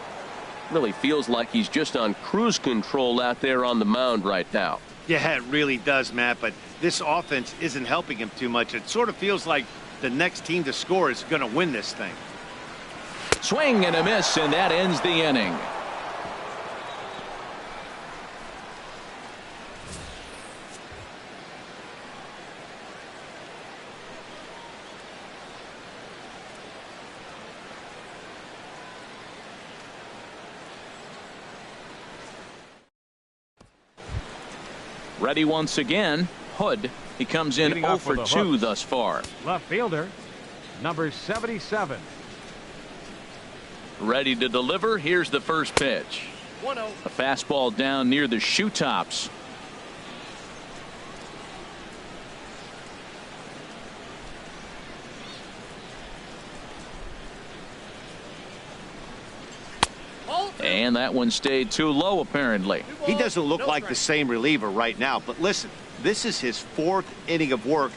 Speaker 7: Really feels like he's just on cruise control out there on the mound right now.
Speaker 4: Yeah, it really does, Matt, but this offense isn't helping him too much. It sort of feels like the next team to score is going to win this thing.
Speaker 1: Swing and a miss, and that ends the inning. Ready once again. Hood. He comes in 0 for 2 thus far.
Speaker 3: Left fielder number 77.
Speaker 1: Ready to deliver. Here's the first pitch.
Speaker 6: 1-0.
Speaker 1: A fastball down near the shoe tops. And that one stayed too low, apparently.
Speaker 4: He doesn't look like the same reliever right now, but listen, this is his 4th inning of work,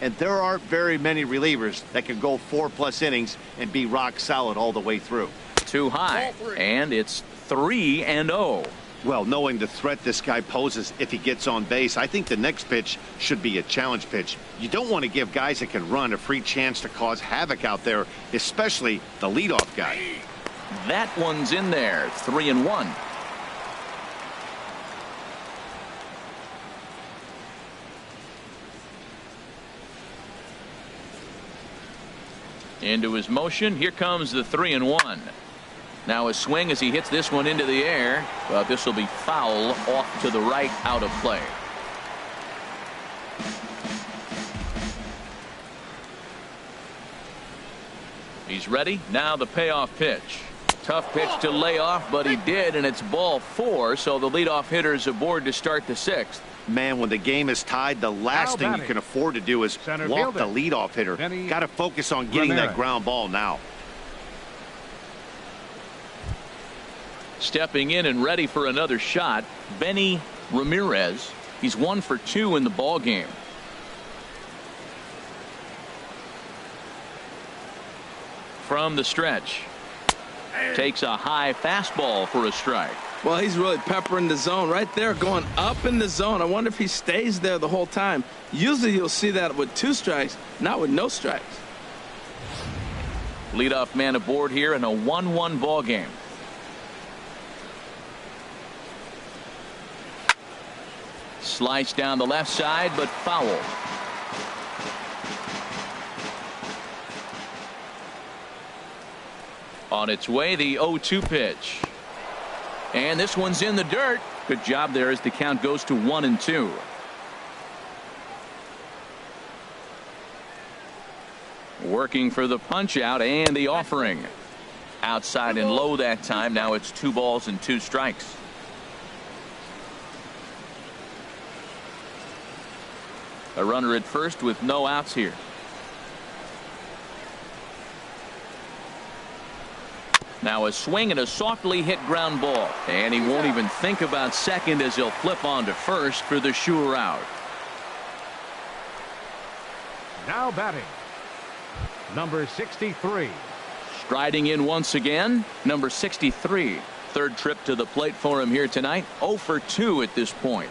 Speaker 4: and there aren't very many relievers that can go 4+ innings and be rock solid all the way through.
Speaker 1: Too high, and it's 3-0.
Speaker 5: Well, knowing the threat this guy poses if he gets on base, I think the next pitch should be a challenge pitch. You don't want to give guys that can run a free chance to cause havoc out there, especially the leadoff guy.
Speaker 1: That one's in there. 3-1. Into his motion. Here comes the 3-1. Now a swing as he hits this one into the air, but this will be foul off to the right, out of play. He's ready. Now the payoff pitch. Tough pitch to lay off, but he did, and it's ball 4, so the leadoff hitter is aboard to start the 6th.
Speaker 5: Man, when the game is tied, the last thing you can afford to do is walk the leadoff hitter. Got to focus on getting that ground ball now.
Speaker 1: Stepping in and ready for another shot, Benny Ramirez. He's 1 for 2 in the ball game. From the stretch. Takes a high fastball for a strike.
Speaker 2: Well, he's really peppering the zone right there, going up in the zone. I wonder if he stays there the whole time. Usually you'll see that with 2 strikes, not with no strikes.
Speaker 1: Leadoff man aboard here in a 1-1 ball game. Slice down the left side, but foul. On its way, the 0-2 pitch. And this one's in the dirt. Good job there as the count goes to 1-2. Working for the punch out and the offering. Outside and low that time. Now it's 2 balls and 2 strikes. A runner at first with no outs here. Now a swing and a softly hit ground ball. And he won't even think about second as he'll flip on to first for the sure out.
Speaker 3: Now batting number 63,
Speaker 1: Striding in once again, number 63. Third trip to the plate for him here tonight. 0 for 2 at this point.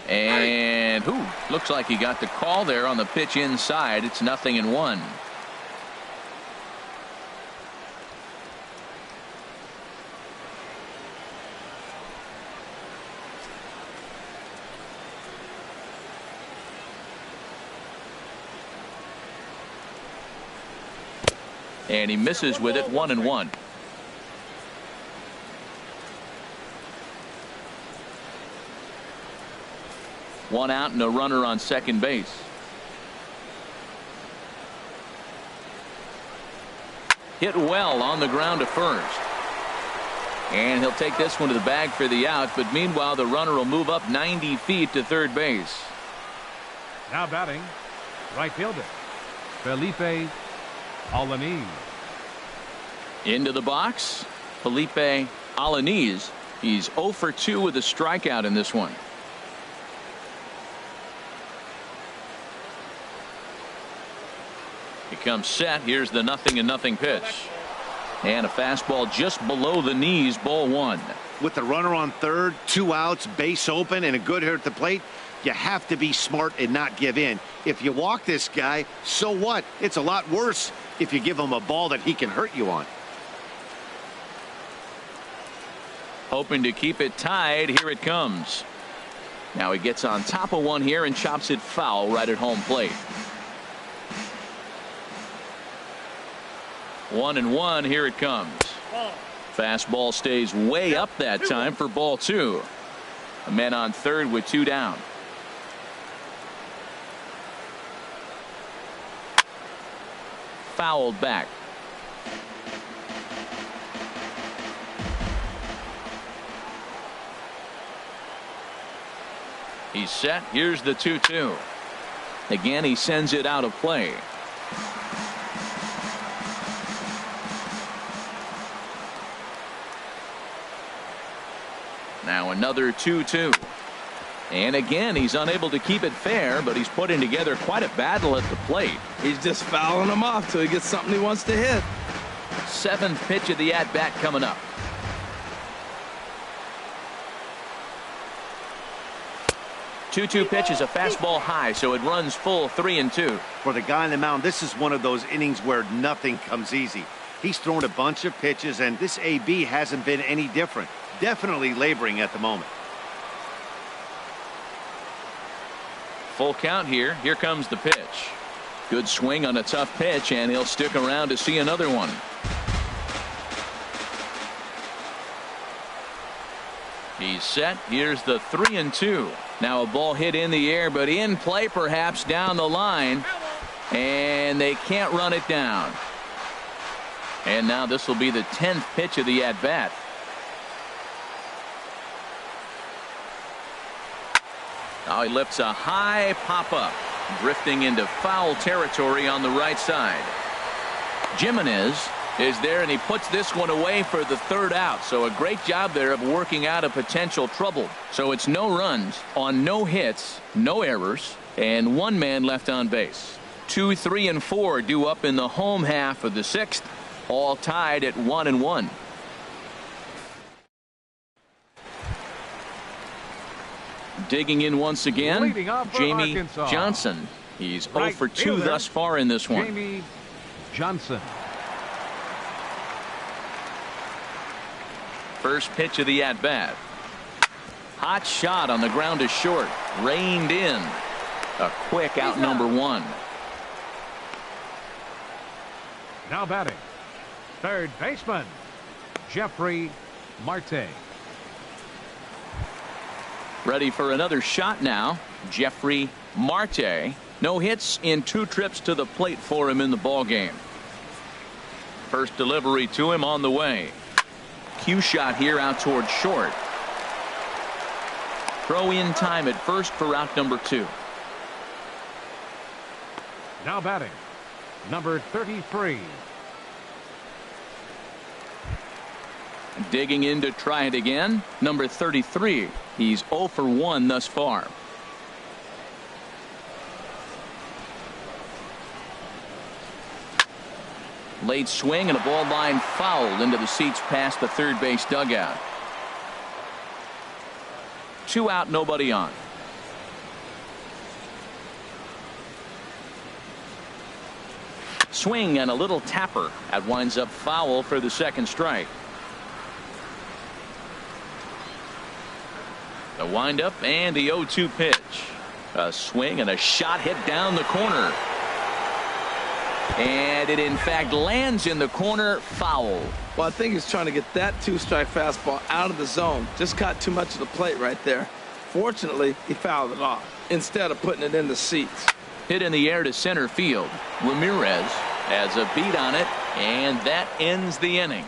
Speaker 1: And looks like he got the call there on the pitch inside. It's 0-1. And he misses with it. 1-1. One out and a runner on second base. Hit well on the ground to first. And he'll take this one to the bag for the out, but meanwhile the runner will move up 90 feet to third base.
Speaker 3: Now batting, right fielder, Felipe Alanis.
Speaker 1: Into the box, Felipe Alanis. He's 0 for 2 with a strikeout in this one. He comes set. Here's the 0-0 pitch. And a fastball just below the knees, ball 1.
Speaker 5: With the runner on third, 2 outs, base open, and a good hitter at the plate, you have to be smart and not give in. If you walk this guy, so what? It's a lot worse if you give him a ball that he can hurt you on.
Speaker 1: Hoping to keep it tied. Here it comes. Now he gets on top of one here and chops it foul right at home plate. 1-1. Here it comes. Fastball stays way up that time for ball 2. A man on third with 2 down. Fouled back. He's set. Here's the 2-2. Again, he sends it out of play. Now another 2-2. And again, he's unable to keep it fair, but he's putting together quite a battle at the plate.
Speaker 2: He's just fouling them off till he gets something he wants to hit.
Speaker 1: 7th pitch of the at-bat coming up. Two-two pitch is a fastball high, so it runs full 3-2.
Speaker 5: For the guy on the mound, this is one of those innings where nothing comes easy. He's thrown a bunch of pitches, and this AB hasn't been any different. Definitely laboring at the moment.
Speaker 1: Full count here. Here comes the pitch. Good swing on a tough pitch, and he'll stick around to see another one. He's set. Here's the 3-2. Now a ball hit in the air, but in play perhaps down the line. And they can't run it down. And now this will be the 10th pitch of the at-bat. Now he lifts a high pop-up, drifting into foul territory on the right side. Jimenez is there, and he puts this one away for the 3rd out. So a great job there of working out a potential trouble. So it's no runs on no hits, no errors, and 1 man left on base. 2, 3, and 4 due up in the home half of the 6th, all tied at 1-1. Digging in once again, Jamie
Speaker 3: Arkansas.
Speaker 1: Johnson. He's 0
Speaker 3: Right
Speaker 1: for 2
Speaker 3: fielder,
Speaker 1: thus far in this one.
Speaker 3: Jamie Johnson.
Speaker 1: First pitch of the at-bat. Hot shot on the ground to short. Reined in. A quick out number 1.
Speaker 3: Now batting, third baseman, Jeffrey Marte.
Speaker 1: Ready for another shot now. Jeffrey Marte. No hits in 2 trips to the plate for him in the ballgame. First delivery to him on the way. Cue shot here out towards short. Throw in time at first for out number 2.
Speaker 3: Now batting, number 33.
Speaker 1: Digging in to try it again, number 33. He's 0 for 1 thus far. Late swing and a ball line fouled into the seats past the third base dugout. 2 out, nobody on. Swing and a little tapper. That winds up foul for the second strike. The windup and the 0-2 pitch. A swing and a shot hit down the corner. And it in fact lands in the corner, foul.
Speaker 2: Well, I think he's trying to get that 2-strike fastball out of the zone. Just caught too much of the plate right there. Fortunately, he fouled it off instead of putting it in the seats.
Speaker 1: Hit in the air to center field. Ramirez has a beat on it, and that ends the inning.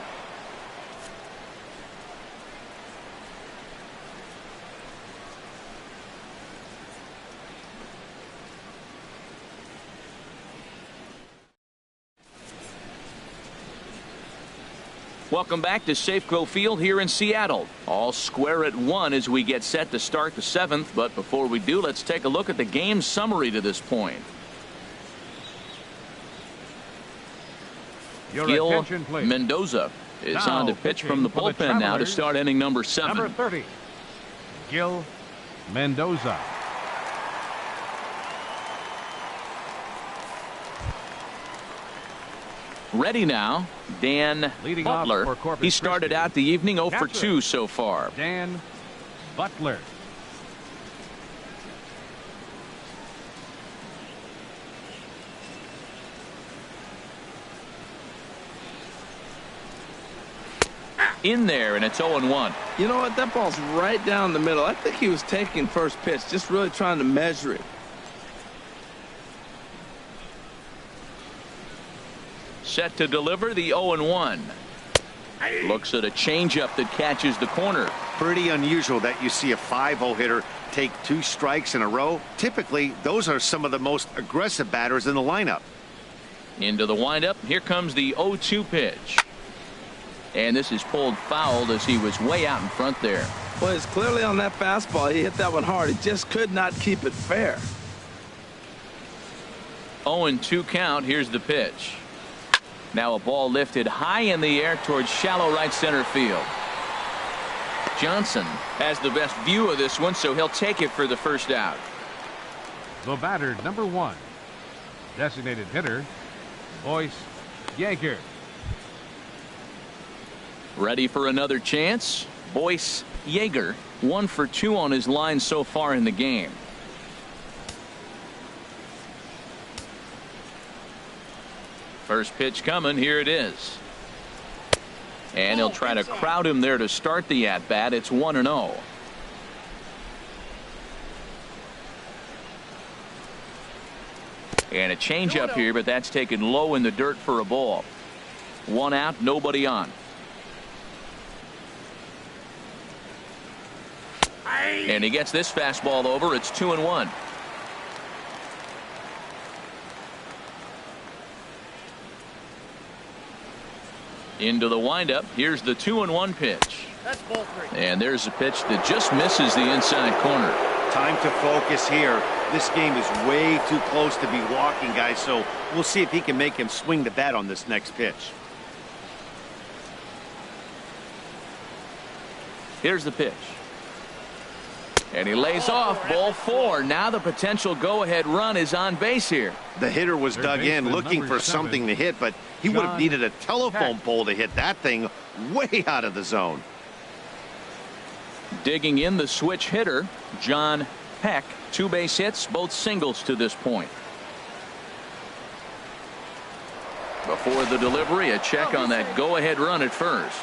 Speaker 1: Welcome back to Safeco Field here in Seattle. All square at 1 as we get set to start the 7th. But before we do, let's take a look at the game summary to this point. Gil Mendoza is on to pitch from the bullpen now to start inning number 7.
Speaker 3: Number 30, Gil Mendoza.
Speaker 1: Ready now, Dan
Speaker 3: Leading
Speaker 1: Butler.
Speaker 3: off for Corpus
Speaker 1: He started
Speaker 3: Christi,
Speaker 1: out the evening 0 for
Speaker 3: catcher,
Speaker 1: 2 so far.
Speaker 3: Dan Butler.
Speaker 1: In there, and it's 0-1.
Speaker 2: You know what? That ball's right down the middle. I think he was taking first pitch, just really trying to measure it.
Speaker 1: Set to deliver the 0-1. Looks at a changeup that catches the corner.
Speaker 5: Pretty unusual that you see a 5-0 hitter take 2 strikes in a row. Typically, those are some of the most aggressive batters in the lineup.
Speaker 1: Into the windup. Here comes the 0-2 pitch. And this is pulled foul as he was way out in front there.
Speaker 2: Well, it's clearly on that fastball. He hit that one hard. He just could not keep it fair.
Speaker 1: 0-2 count. Here's the pitch. Now a ball lifted high in the air towards shallow right center field. Johnson has the best view of this one, so he'll take it for the first out.
Speaker 3: The batter, number 1, designated hitter, Boyce Yeager.
Speaker 1: Ready for another chance. Boyce Yeager, 1 for 2 on his line so far in the game. First pitch coming. Here it is. And he'll try to crowd him there to start the at-bat. It's 1-0. And a changeup here, but that's taken low in the dirt for a ball. 1 out, nobody on. And he gets this fastball over. It's 2-1. Into the windup. Here's the 2-1 pitch.
Speaker 6: That's ball 3.
Speaker 1: And there's a pitch that just misses the inside corner.
Speaker 5: Time to focus here. This game is way too close to be walking, guys, so we'll see if he can make him swing the bat on this next pitch.
Speaker 1: Here's the pitch. And he lays off. Ball 4. Now the potential go-ahead run is on base here.
Speaker 5: The hitter was
Speaker 3: Third
Speaker 5: dug in
Speaker 3: baseman,
Speaker 5: looking
Speaker 3: number
Speaker 5: for
Speaker 3: 7,
Speaker 5: something to hit, but he would have
Speaker 3: John
Speaker 5: needed a telephone
Speaker 3: Peck.
Speaker 5: pole to hit that thing way out of the zone.
Speaker 1: Digging in the switch hitter, John Peck. 2 base hits, both singles to this point. Before the delivery, a check on that go-ahead run at first.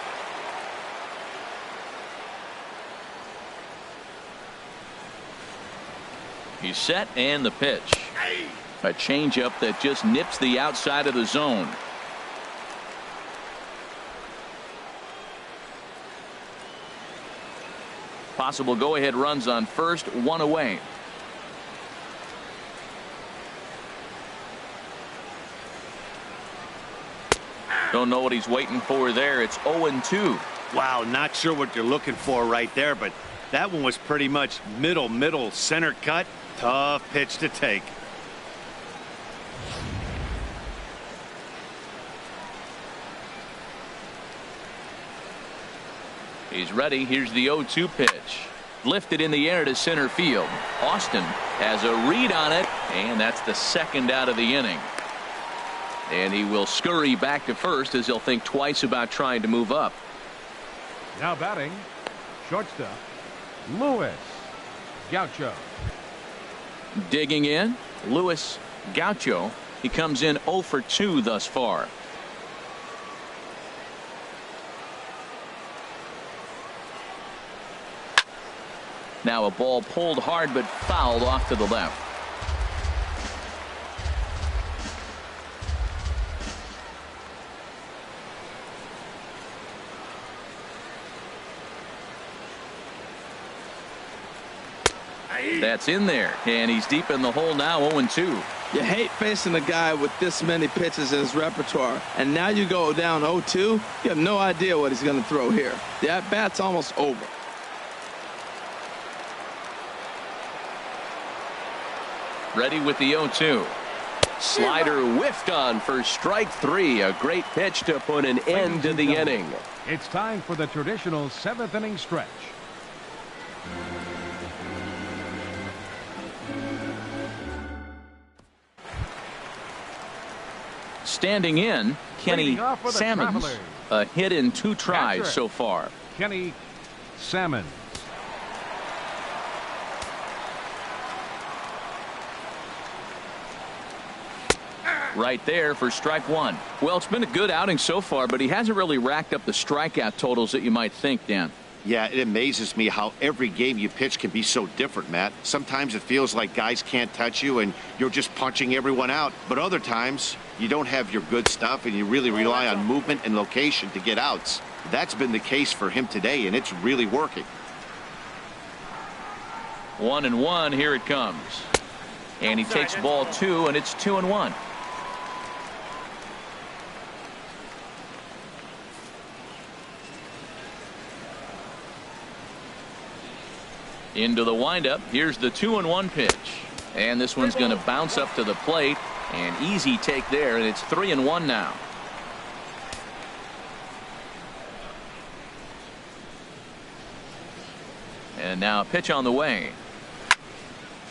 Speaker 1: He's set, and the pitch. A changeup that just nips the outside of the zone. Possible go-ahead runs on first, 1 away. Don't know what he's waiting for there. It's 0-2.
Speaker 4: Wow, not sure what you're looking for right there, but that one was pretty much middle, center cut. Tough pitch to take.
Speaker 1: He's ready. Here's the 0-2 pitch. Lifted in the air to center field. Austin has a read on it, and that's the second out of the inning. And he will scurry back to first as he'll think twice about trying to move up.
Speaker 3: Now batting, shortstop, Luis Gaucho.
Speaker 1: Digging in, Luis Gaucho. He comes in 0 for 2 thus far. Now a ball pulled hard but fouled off to the left. That's in there, and he's deep in the hole now. 0-2.
Speaker 2: You hate facing a guy with this many pitches in his repertoire, and now you go down 0-2. You have no idea what he's going to throw here. The at-bat's almost over.
Speaker 1: Ready with the 0-2. Slider whiffed on for strike 3. A great pitch to put an end to the inning.
Speaker 3: It's time for the traditional 7th inning stretch.
Speaker 1: Standing in, Kenny Salmons. A hit in 2 tries so far.
Speaker 3: Kenny Salmons.
Speaker 1: Right there for strike 1. Well, it's been a good outing so far, but he hasn't really racked up the strikeout totals that you might think, Dan.
Speaker 5: Yeah, it amazes me how every game you pitch can be so different, Matt. Sometimes it feels like guys can't touch you and you're just punching everyone out. But other times you don't have your good stuff and you really rely on movement and location to get outs. That's been the case for him today, and it's really working.
Speaker 1: 1-1. Here it comes. And he takes ball 2, and it's 2-1. Into the windup. Here's the 2-1 pitch. And this one's going to bounce up to the plate. An easy take there, and it's 3-1 now. And now a pitch on the way.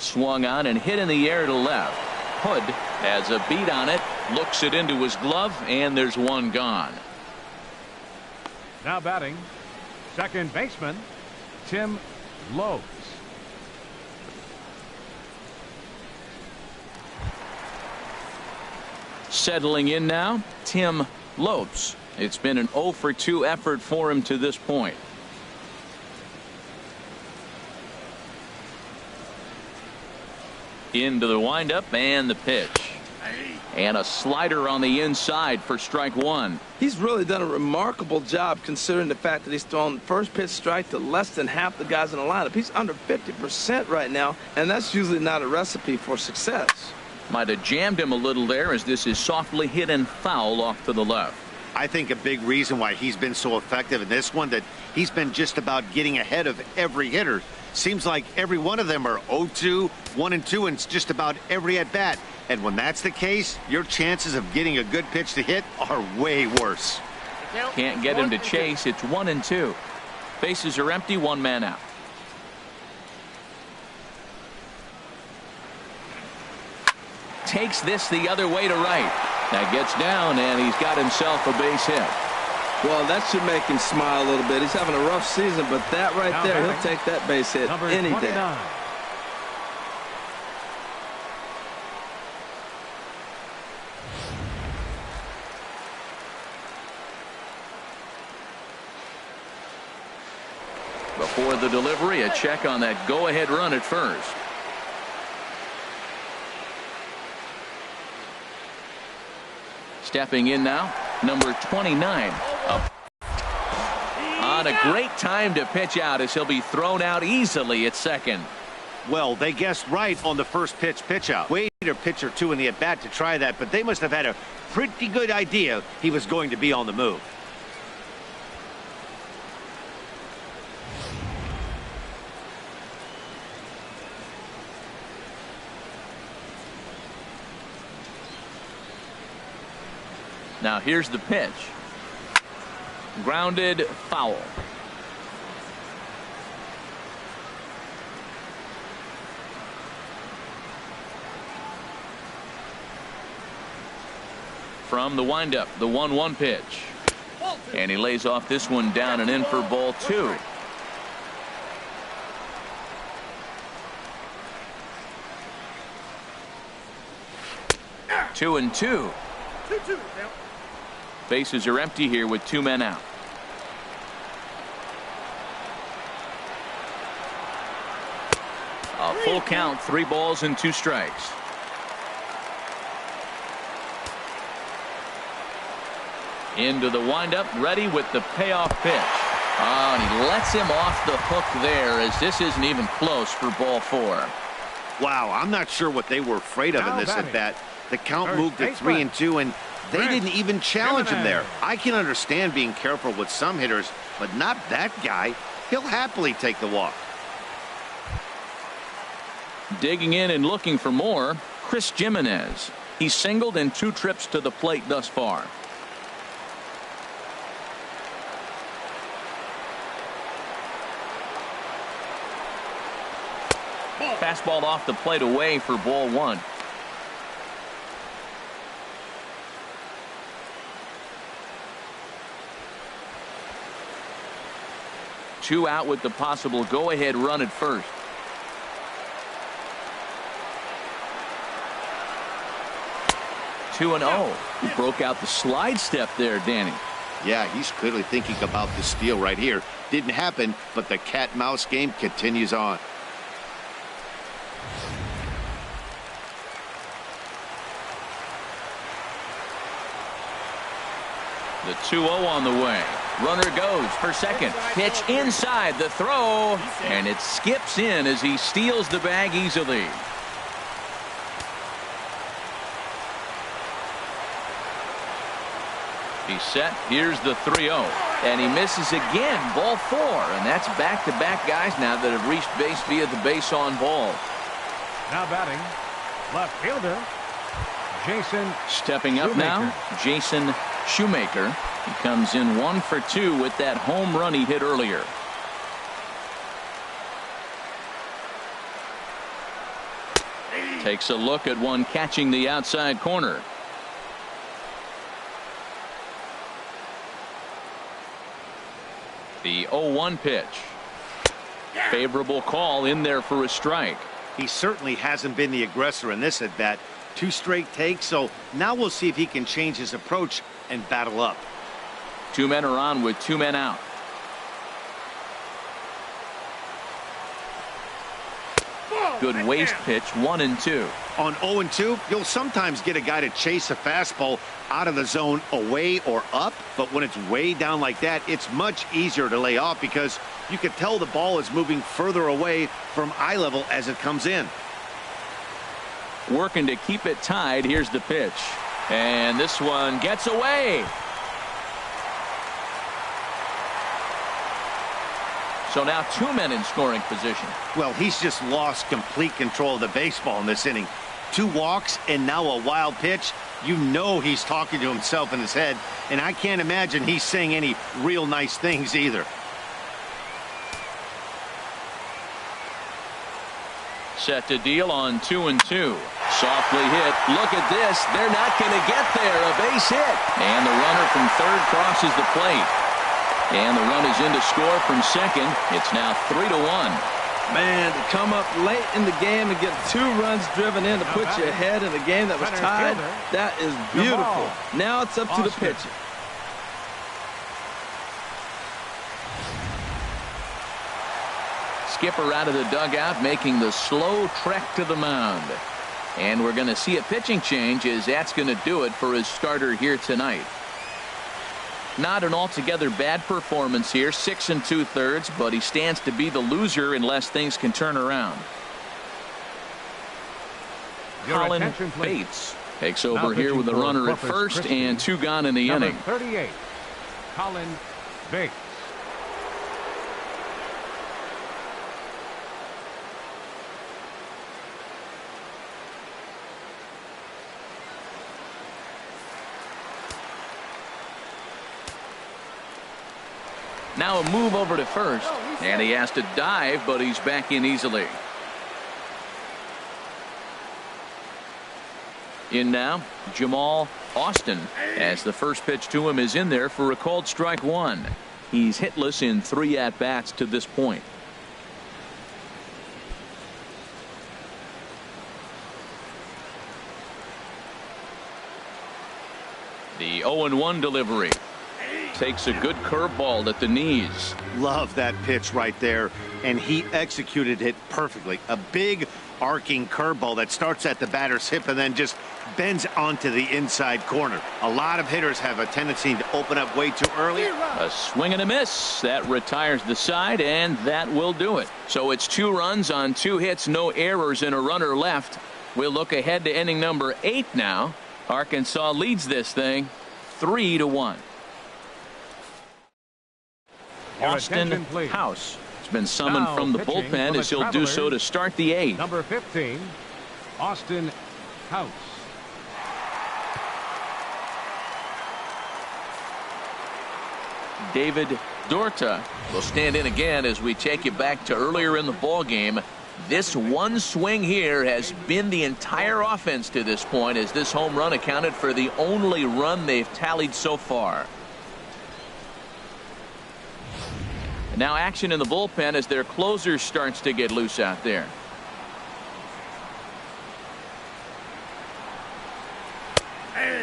Speaker 1: Swung on and hit in the air to left. Hood has a beat on it. Looks it into his glove, and there's one gone.
Speaker 3: Now batting, second baseman, Tim Lopes.
Speaker 1: Settling in now, Tim Lopes. It's been an 0 for 2 effort for him to this point. Into the windup and the pitch. And a slider on the inside for strike 1.
Speaker 2: He's really done a remarkable job considering the fact that he's thrown first pitch strike to less than half the guys in the lineup. He's under 50% right now, and that's usually not a recipe for success.
Speaker 1: Might have jammed him a little there as this is softly hit and foul off to the left.
Speaker 4: I think a big reason why he's been so effective in this one, that he's been just about getting ahead of every hitter. Seems like every one of them are 0-2, 1-2, and just about every at bat. And when that's the case, your chances of getting a good pitch to hit are way worse.
Speaker 1: Can't get him to chase. It's 1-2. Bases are empty. 1 man out. Takes this the other way to right. Now gets down, and he's got himself a base hit.
Speaker 2: Well, that should make him smile a little bit. He's having a rough season, but that right
Speaker 3: Now
Speaker 2: there,
Speaker 3: batting,
Speaker 2: he'll take that base hit
Speaker 3: number
Speaker 2: any
Speaker 3: 29.
Speaker 2: day.
Speaker 1: Before the delivery, a check on that go-ahead run at first. Stepping in now, number 29. Up on a great time to pitch out as he'll be thrown out easily at second.
Speaker 4: Well, they guessed right on the first pitch out. Waited a pitch or two in the at-bat to try that, but they must have had a pretty good idea he was going to be on the move.
Speaker 1: Now here's the pitch. Grounded foul. From the windup, the 1-1 pitch. And he lays off this one down and in for ball 2. Two and two. Bases are empty here with 2 men out. A full count, 3 balls and 2 strikes. Into the windup, ready with the payoff pitch. Oh, and he lets him off the hook there as this isn't even close for ball 4.
Speaker 5: Wow, I'm not sure what they were afraid of in this at bat. The count moved to 3 and 2, and they didn't even challenge him there. I can understand being careful with some hitters, but not that guy. He'll happily take the walk.
Speaker 1: Digging in and looking for more, Chris Jimenez. He's singled in 2 trips to the plate thus far. Fastball off the plate away for ball 1. Two out with the possible go-ahead run at first. Two and 0. He broke out the slide step there, Danny.
Speaker 5: Yeah, he's clearly thinking about the steal right here. Didn't happen, but the cat-mouse game continues on.
Speaker 1: The 2-0 on the way. Runner goes for second. Pitch inside the throw. And it skips in as he steals the bag easily. He's set. Here's the 3-0. And he misses again. Ball 4. And that's back-to-back guys now that have reached base via the base on ball.
Speaker 3: Now batting, left fielder, Jason.
Speaker 1: Stepping up now, Jason Shoemaker. He comes in 1 for 2 with that home run he hit earlier. Takes a look at one catching the outside corner. The 0-1 pitch. Favorable call in there for a strike.
Speaker 4: He certainly hasn't been the aggressor in this at bat. 2 straight takes, so now we'll see if he can change his approach and battle up.
Speaker 1: 2 men are on with 2 men out. Good waist pitch, 1 and 2.
Speaker 5: On 0 and 2, you'll sometimes get a guy to chase a fastball out of the zone away or up, but when it's way down like that, it's much easier to lay off because you can tell the ball is moving further away from eye level as it comes in.
Speaker 1: Working to keep it tied. Here's the pitch. And this one gets away. So now 2 men in scoring position.
Speaker 5: Well, he's just lost complete control of the baseball in this inning. 2 walks and now a wild pitch. You know he's talking to himself in his head, and I can't imagine he's saying any real nice things either.
Speaker 1: Set to deal on 2 and 2. Softly hit. Look at this. They're not going to get there. A base hit. And the runner from third crosses the plate. And the run is in to score from second. It's now 3-1.
Speaker 2: Man, to come up late in the game and get 2 runs driven in to put you ahead in a game that was tied, that is beautiful. Now it's up to the pitcher.
Speaker 1: Skipper out of the dugout making the slow trek to the mound. And we're going to see a pitching change as that's going to do it for his starter here tonight. Not an altogether bad performance here, 6 2/3, but he stands to be the loser unless things can turn around. Colin Bates takes over here with a runner at first and 2 gone in the inning.
Speaker 3: 38, Colin Bates.
Speaker 1: Now a move over to first, and he has to dive, but he's back in easily. In now, Jamal Austin, as the first pitch to him is in there for a called strike one. He's hitless in 3 at-bats to this point. The 0-1 delivery. Takes a good curveball at the knees.
Speaker 5: Love that pitch right there, and he executed it perfectly. A big arcing curveball that starts at the batter's hip and then just bends onto the inside corner. A lot of hitters have a tendency to open up way too early.
Speaker 1: A swing and a miss. That retires the side, and that will do it. So it's 2 runs on 2 hits, no errors, and a runner left. We'll look ahead to inning number 8 now. Arkansas leads this thing 3-1. Austin House has been summoned
Speaker 3: Now
Speaker 1: from the
Speaker 3: pitching
Speaker 1: bullpen
Speaker 3: for the
Speaker 1: as he'll do so to
Speaker 3: Travelers,
Speaker 1: start the 8th.
Speaker 3: Number 15, Austin House.
Speaker 1: David Dorta will stand in again as we take you back to earlier in the ball game. This one swing here has been the entire offense to this point, as this home run accounted for the only run they've tallied so far. Now action in the bullpen as their closer starts to get loose out there.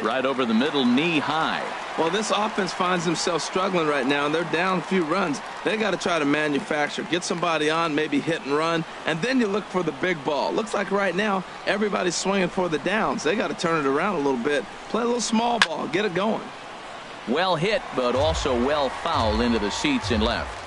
Speaker 1: Right over the middle, knee high.
Speaker 2: Well, this offense finds themselves struggling right now, and they're down a few runs. They got to try to manufacture, get somebody on, maybe hit and run, and then you look for the big ball. Looks like right now everybody's swinging for the downs. They got to turn it around a little bit, play a little small ball, get it going.
Speaker 1: Well hit, but also well fouled into the seats and left.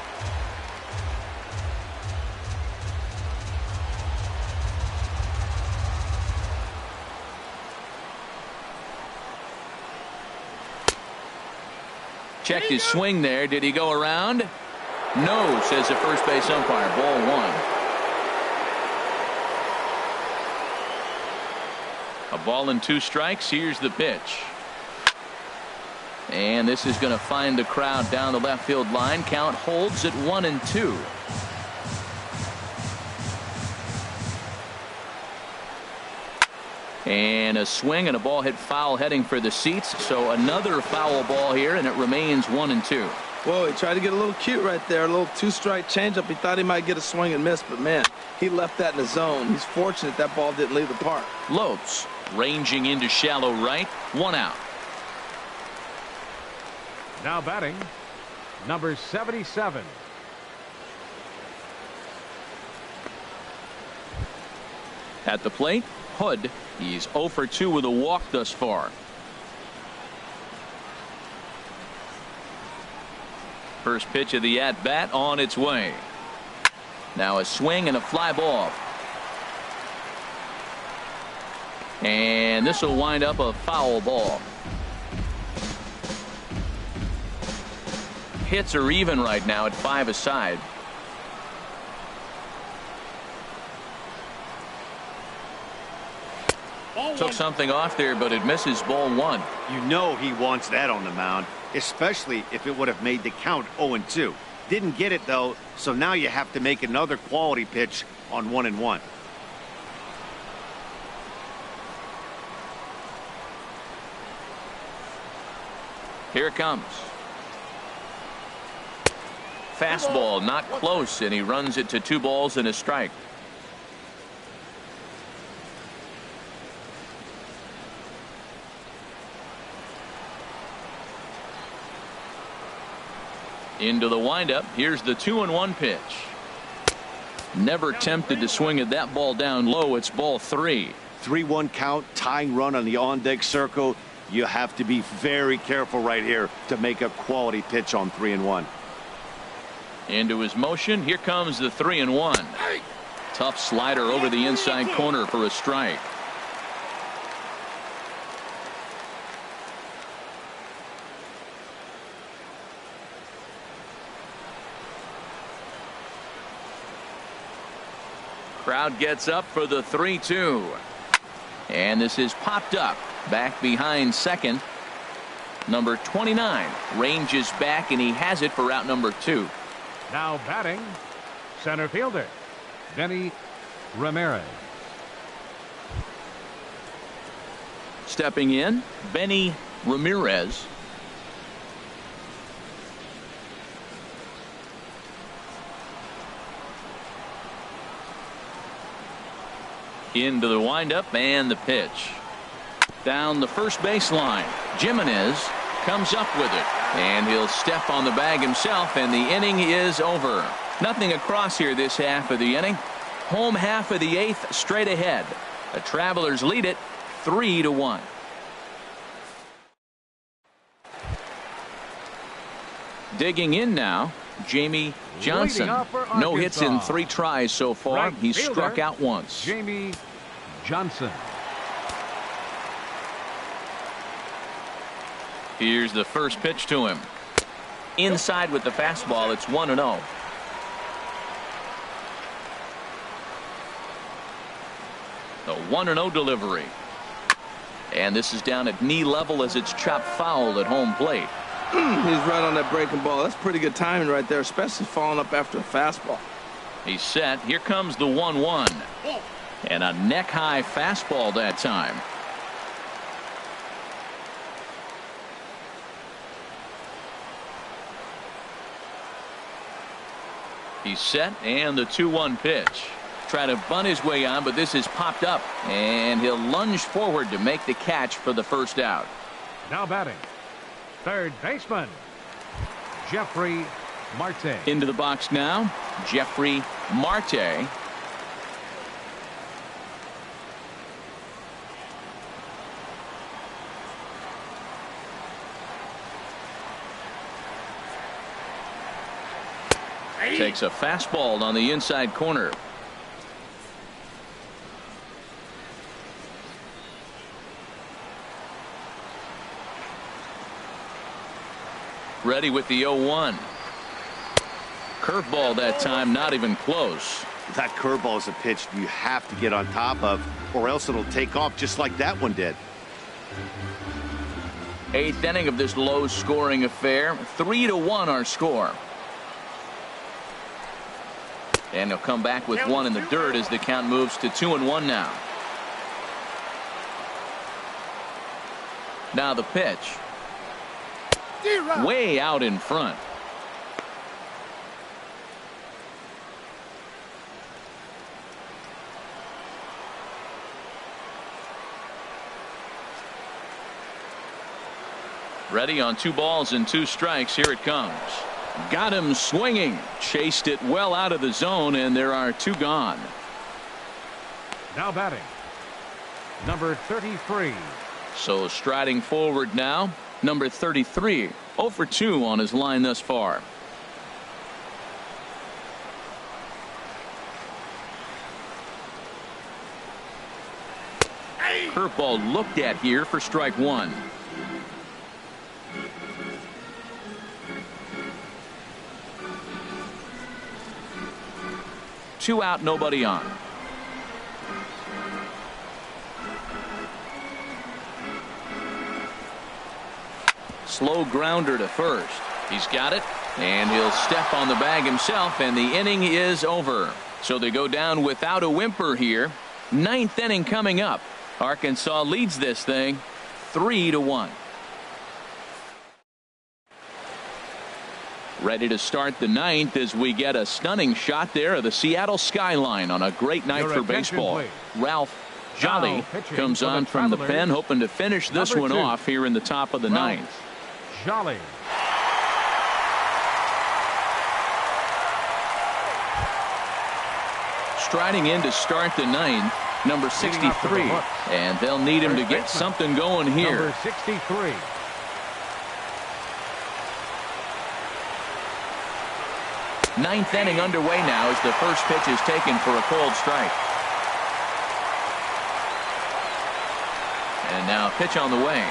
Speaker 1: Checked his swing there. Did he go around? No, says the first base umpire. Ball 1. A ball and 2 strikes. Here's the pitch. And this is going to find the crowd down the left field line. Count holds at 1-2. And a swing and a ball hit foul heading for the seats. So another foul ball here, and it remains 1-2.
Speaker 2: Whoa, he tried to get a little cute right there. A little 2-strike changeup. He thought he might get a swing and miss, but man, he left that in the zone. He's fortunate that ball didn't leave the park.
Speaker 1: Lopes ranging into shallow right. 1 out.
Speaker 3: Now batting, number 77.
Speaker 1: At the plate, Hood. He's 0 for 2 with a walk thus far. First pitch of the at-bat on its way. Now a swing and a fly ball. And this will wind up a foul ball. Hits are even right now at 5 aside. Took something off there, but it misses. Ball 1.
Speaker 5: You know he wants that on the mound, especially if it would have made the count 0-2. Didn't get it, though, so now you have to make another quality pitch on 1-1.
Speaker 1: Here it comes. Fastball not close, and he runs it to 2 balls and a strike. Into the windup. Here's the 2-1 pitch. Never tempted to swing at that ball down low. It's ball 3.
Speaker 5: 3-1 count, tying run on the on-deck circle. You have to be very careful right here to make a quality pitch on 3-1.
Speaker 1: Into his motion. Here comes the 3-1. Tough slider over the inside corner for a strike. Crowd gets up for the 3-2. And this is popped up back behind second. Number 29 ranges back, and he has it for out number 2.
Speaker 3: Now batting, center fielder, Benny Ramirez.
Speaker 1: Stepping in, Benny Ramirez. Into the windup and the pitch. Down the first baseline. Jimenez comes up with it. And he'll step on the bag himself, and the inning is over. Nothing across here this half of the inning. Home half of the 8th straight ahead. The Travelers lead it 3-1. Digging in now, Jamie Johnson. No hits in 3 tries so far.
Speaker 3: Right
Speaker 1: He's
Speaker 3: fielder,
Speaker 1: struck out once.
Speaker 3: Jamie Johnson.
Speaker 1: Here's the first pitch to him. Inside with the fastball. It's 1-0. The 1-0 delivery. And this is down at knee level as it's chopped foul at home plate.
Speaker 2: He's right on that breaking ball. That's pretty good timing right there, especially following up after a fastball.
Speaker 1: He's set. Here comes the 1-1. And a neck-high fastball that time. He's set, and the 2-1 pitch. Try to bunt his way on, but this is popped up. And he'll lunge forward to make the catch for the first out.
Speaker 3: Now batting, third baseman, Jeffrey Marte.
Speaker 1: Into the box now, Jeffrey Marte. Takes a fastball on the inside corner. Ready with the 0-1. Curveball that time, not even close.
Speaker 5: That curveball is a pitch you have to get on top of, or else it'll take off just like that one did.
Speaker 1: 8th inning of this low-scoring affair. 3-1 our score. And he'll come back with one in the dirt as the count moves to 2-1 now. Now the pitch. Way out in front. Ready on 2 balls and 2 strikes. Here it comes. Got him swinging. Chased it well out of the zone, and there are 2 gone.
Speaker 3: Now batting, number 33.
Speaker 1: So striding forward now, number 33. 0 for 2 on his line thus far. Curveball looked at here for strike 1. Two out, nobody on. Slow grounder to first. He's got it, and he'll step on the bag himself, and the inning is over. So they go down without a whimper here. 9th inning coming up. Arkansas leads this thing 3-1. Ready to start the 9th as we get a stunning shot there of the Seattle skyline on a great night for baseball.
Speaker 3: Please.
Speaker 1: Ralph Jolly comes on from the pen, hoping to finish this one off here in the top of the 9th.
Speaker 3: Jolly.
Speaker 1: Striding in to start the 9th, number 63, and they'll need him to get something going here.
Speaker 3: Number 63.
Speaker 1: Ninth inning underway now as the first pitch is taken for a cold strike. And now a pitch on the way.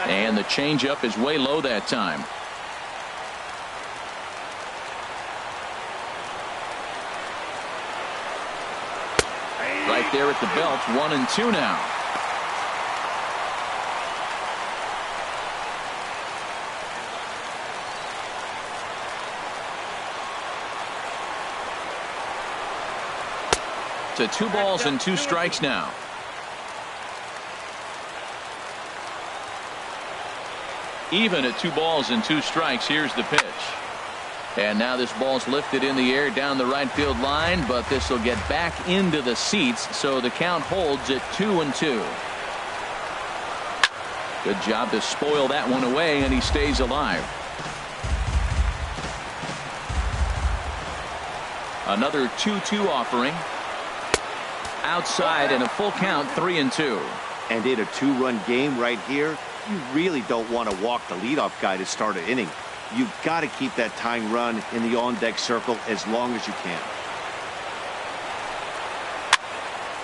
Speaker 1: And the changeup is way low that time. Right there at the belt, 1-2 now. to 2 balls and 2 strikes now. Even at 2 balls and 2 strikes. Here's the pitch. And now this ball's lifted in the air down the right field line, but this will get back into the seats, so the count holds at 2-2. Good job to spoil that one away, and he stays alive. Another 2-2 offering. Outside and a full count, 3-2.
Speaker 5: And in a 2-run game right here, you really don't want to walk the leadoff guy to start an inning. You've got to keep that tying run in the on-deck circle as long as you can.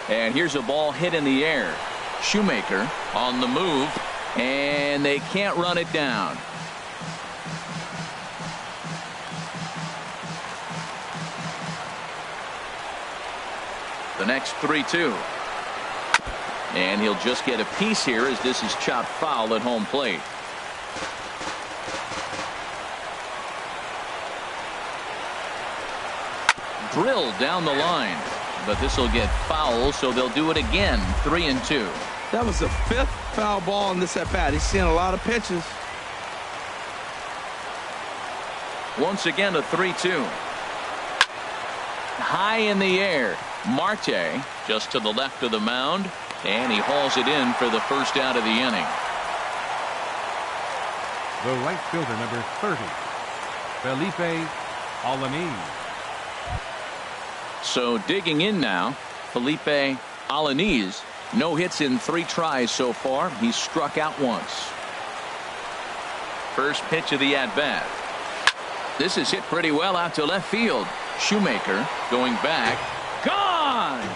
Speaker 1: And here's a ball hit in the air. Shoemaker on the move, and they can't run it down. The next 3-2. And he'll just get a piece here as this is chopped foul at home plate. Drilled down the line, but this will get foul, so they'll do it again. 3-2.
Speaker 2: That was the 5th foul ball in this at bat. He's seeing a lot of pitches.
Speaker 1: Once again, a 3-2. High in the air. Marte just to the left of the mound, and he hauls it in for the first out of the inning.
Speaker 3: The right fielder, number 30, Felipe Alaniz.
Speaker 1: So digging in now, Felipe Alaniz. No hits in 3 tries so far. He's struck out once. First pitch of the at-bat. This is hit pretty well out to left field. Shoemaker going back. Gone!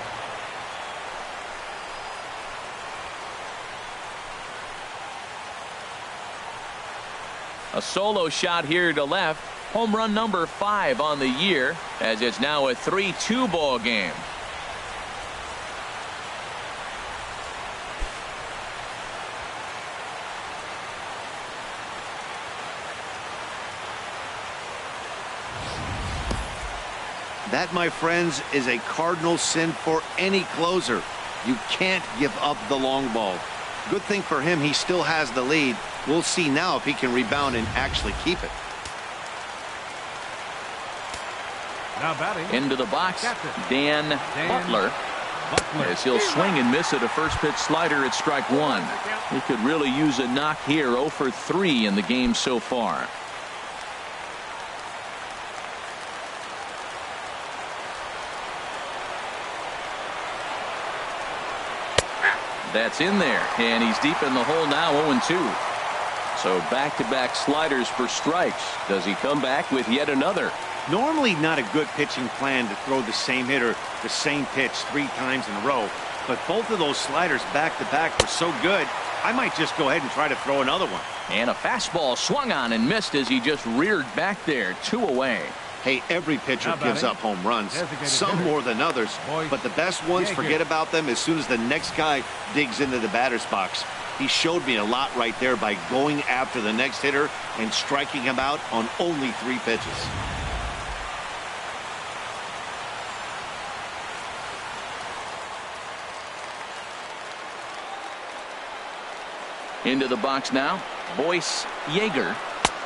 Speaker 1: A solo shot here to left. Home run number 5 on the year, as it's now a 3-2 ball game.
Speaker 5: That, my friends, is a cardinal sin for any closer. You can't give up the long ball. Good thing for him, he still has the lead. We'll see now if he can rebound and actually keep it.
Speaker 3: Now batting.
Speaker 1: Into the box,
Speaker 3: Captain.
Speaker 1: Dan Butler. As he'll swing and miss at a first pitch slider at strike 1. He could really use a knock here. 0 for 3 in the game so far. That's in there, and he's deep in the hole now. 0-2. So back-to-back sliders for strikes. Does he come back with yet another?
Speaker 4: Normally not a good pitching plan to throw the same hitter the same pitch 3 times in a row, but both of those sliders back-to-back were so good, I might just go ahead and try to throw another one.
Speaker 1: And a fastball swung on and missed as he just reared back there. 2 away.
Speaker 5: Hey, every pitcher gives up home runs, some more than others, but the best ones, forget about them as soon as the next guy digs into the batter's box. He showed me a lot right there by going after the next hitter and striking him out on only 3 pitches.
Speaker 1: Into the box now, Boyce Yeager.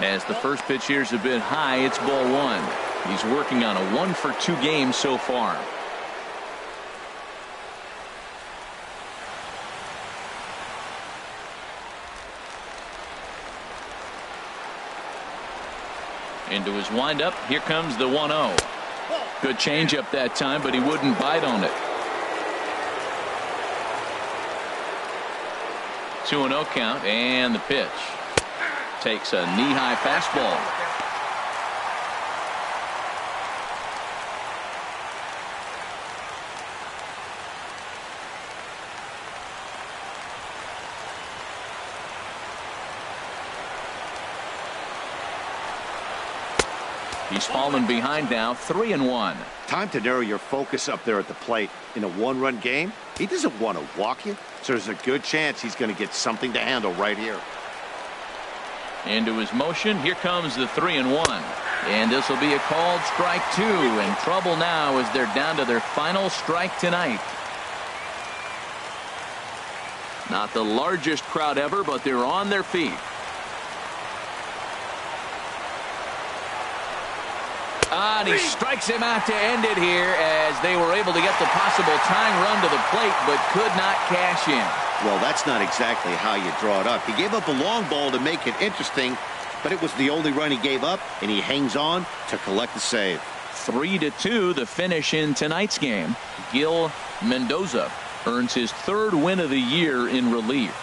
Speaker 1: As the first pitch here's a bit high, it's ball 1. He's working on a 1 for 2 game so far. Into his windup, here comes the 1-0. Good changeup that time, but he wouldn't bite on it. 2-0 count, and the pitch. Takes a knee-high fastball. He's fallen behind now, 3-1.
Speaker 5: Time to narrow your focus up there at the plate. In a 1-run game, he doesn't want to walk you, so there's a good chance he's going to get something to handle right here.
Speaker 1: Into his motion, here comes the 3-1. And this will be a called strike 2. And trouble now as they're down to their final strike tonight. Not the largest crowd ever, but they're on their feet. And he strikes him out to end it here as they were able to get the possible tying run to the plate, but could not cash in.
Speaker 5: Well, that's not exactly how you draw it up. He gave up a long ball to make it interesting, but it was the only run he gave up, and he hangs on to collect the save.
Speaker 1: 3-2 the finish in tonight's game. Gil Mendoza earns his 3rd win of the year in relief.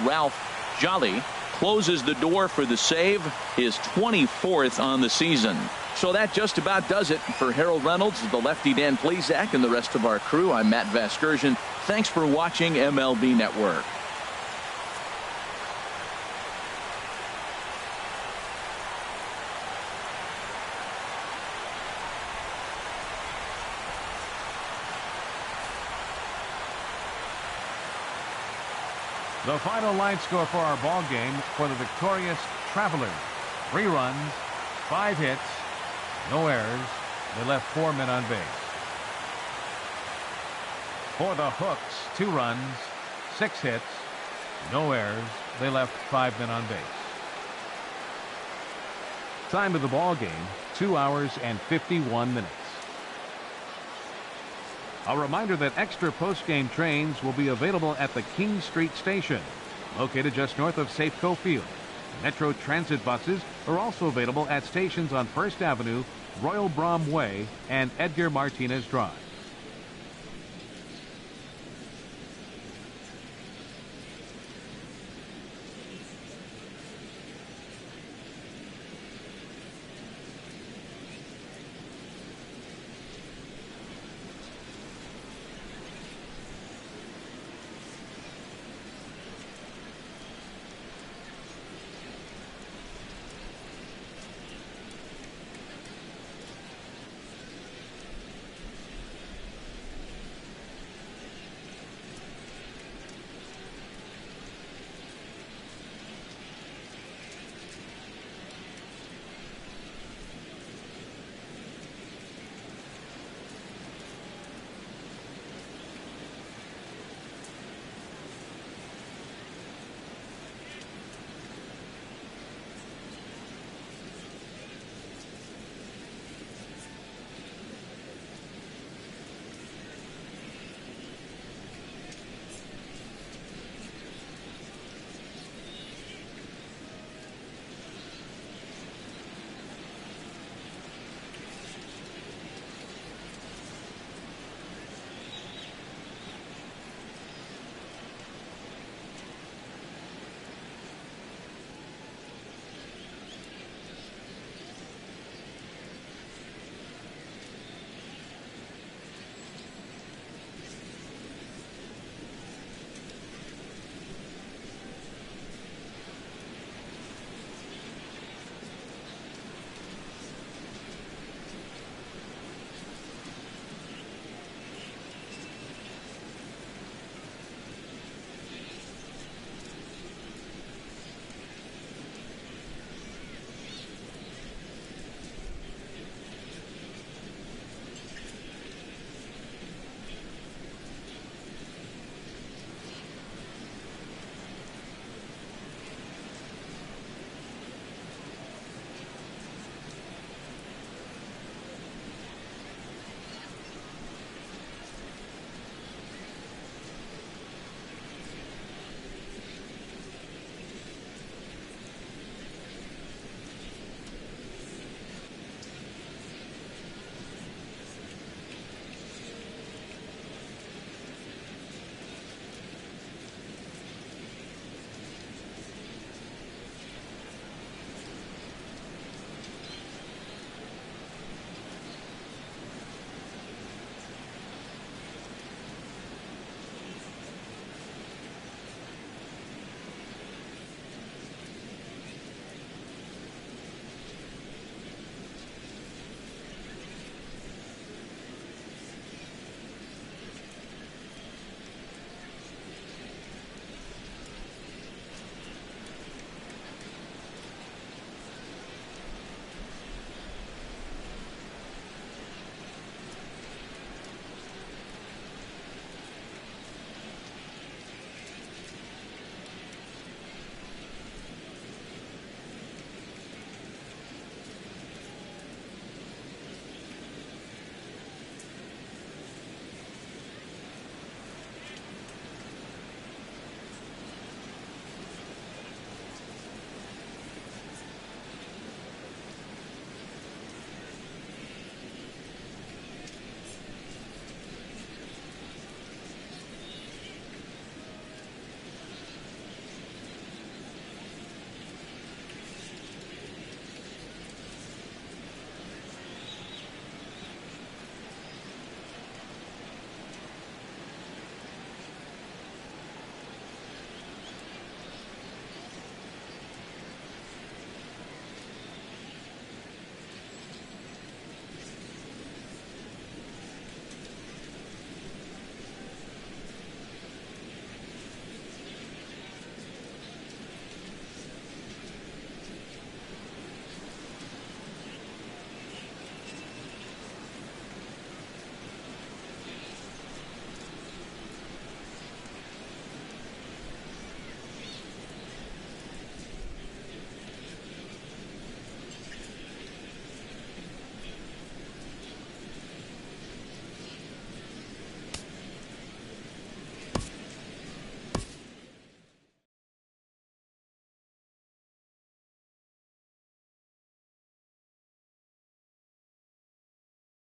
Speaker 1: Ralph Jolly closes the door for the save, his 24th on the season. So that just about does it for Harold Reynolds, the lefty Dan Plesac, and the rest of our crew. I'm Matt Vasgersian. Thanks for watching MLB Network.
Speaker 3: The final line score for our ball game for the victorious Travelers: 3 runs, 5 hits, no errors. They left 4 men on base. For the Hooks, 2 runs, 6 hits, no errors. They left 5 men on base. Time of the ball game, 2 hours and 51 minutes. A reminder that extra post-game trains will be available at the King Street Station, located just north of Safeco Field. Metro Transit buses are also available at stations on First Avenue, Royal Brom Way, and Edgar Martinez Drive.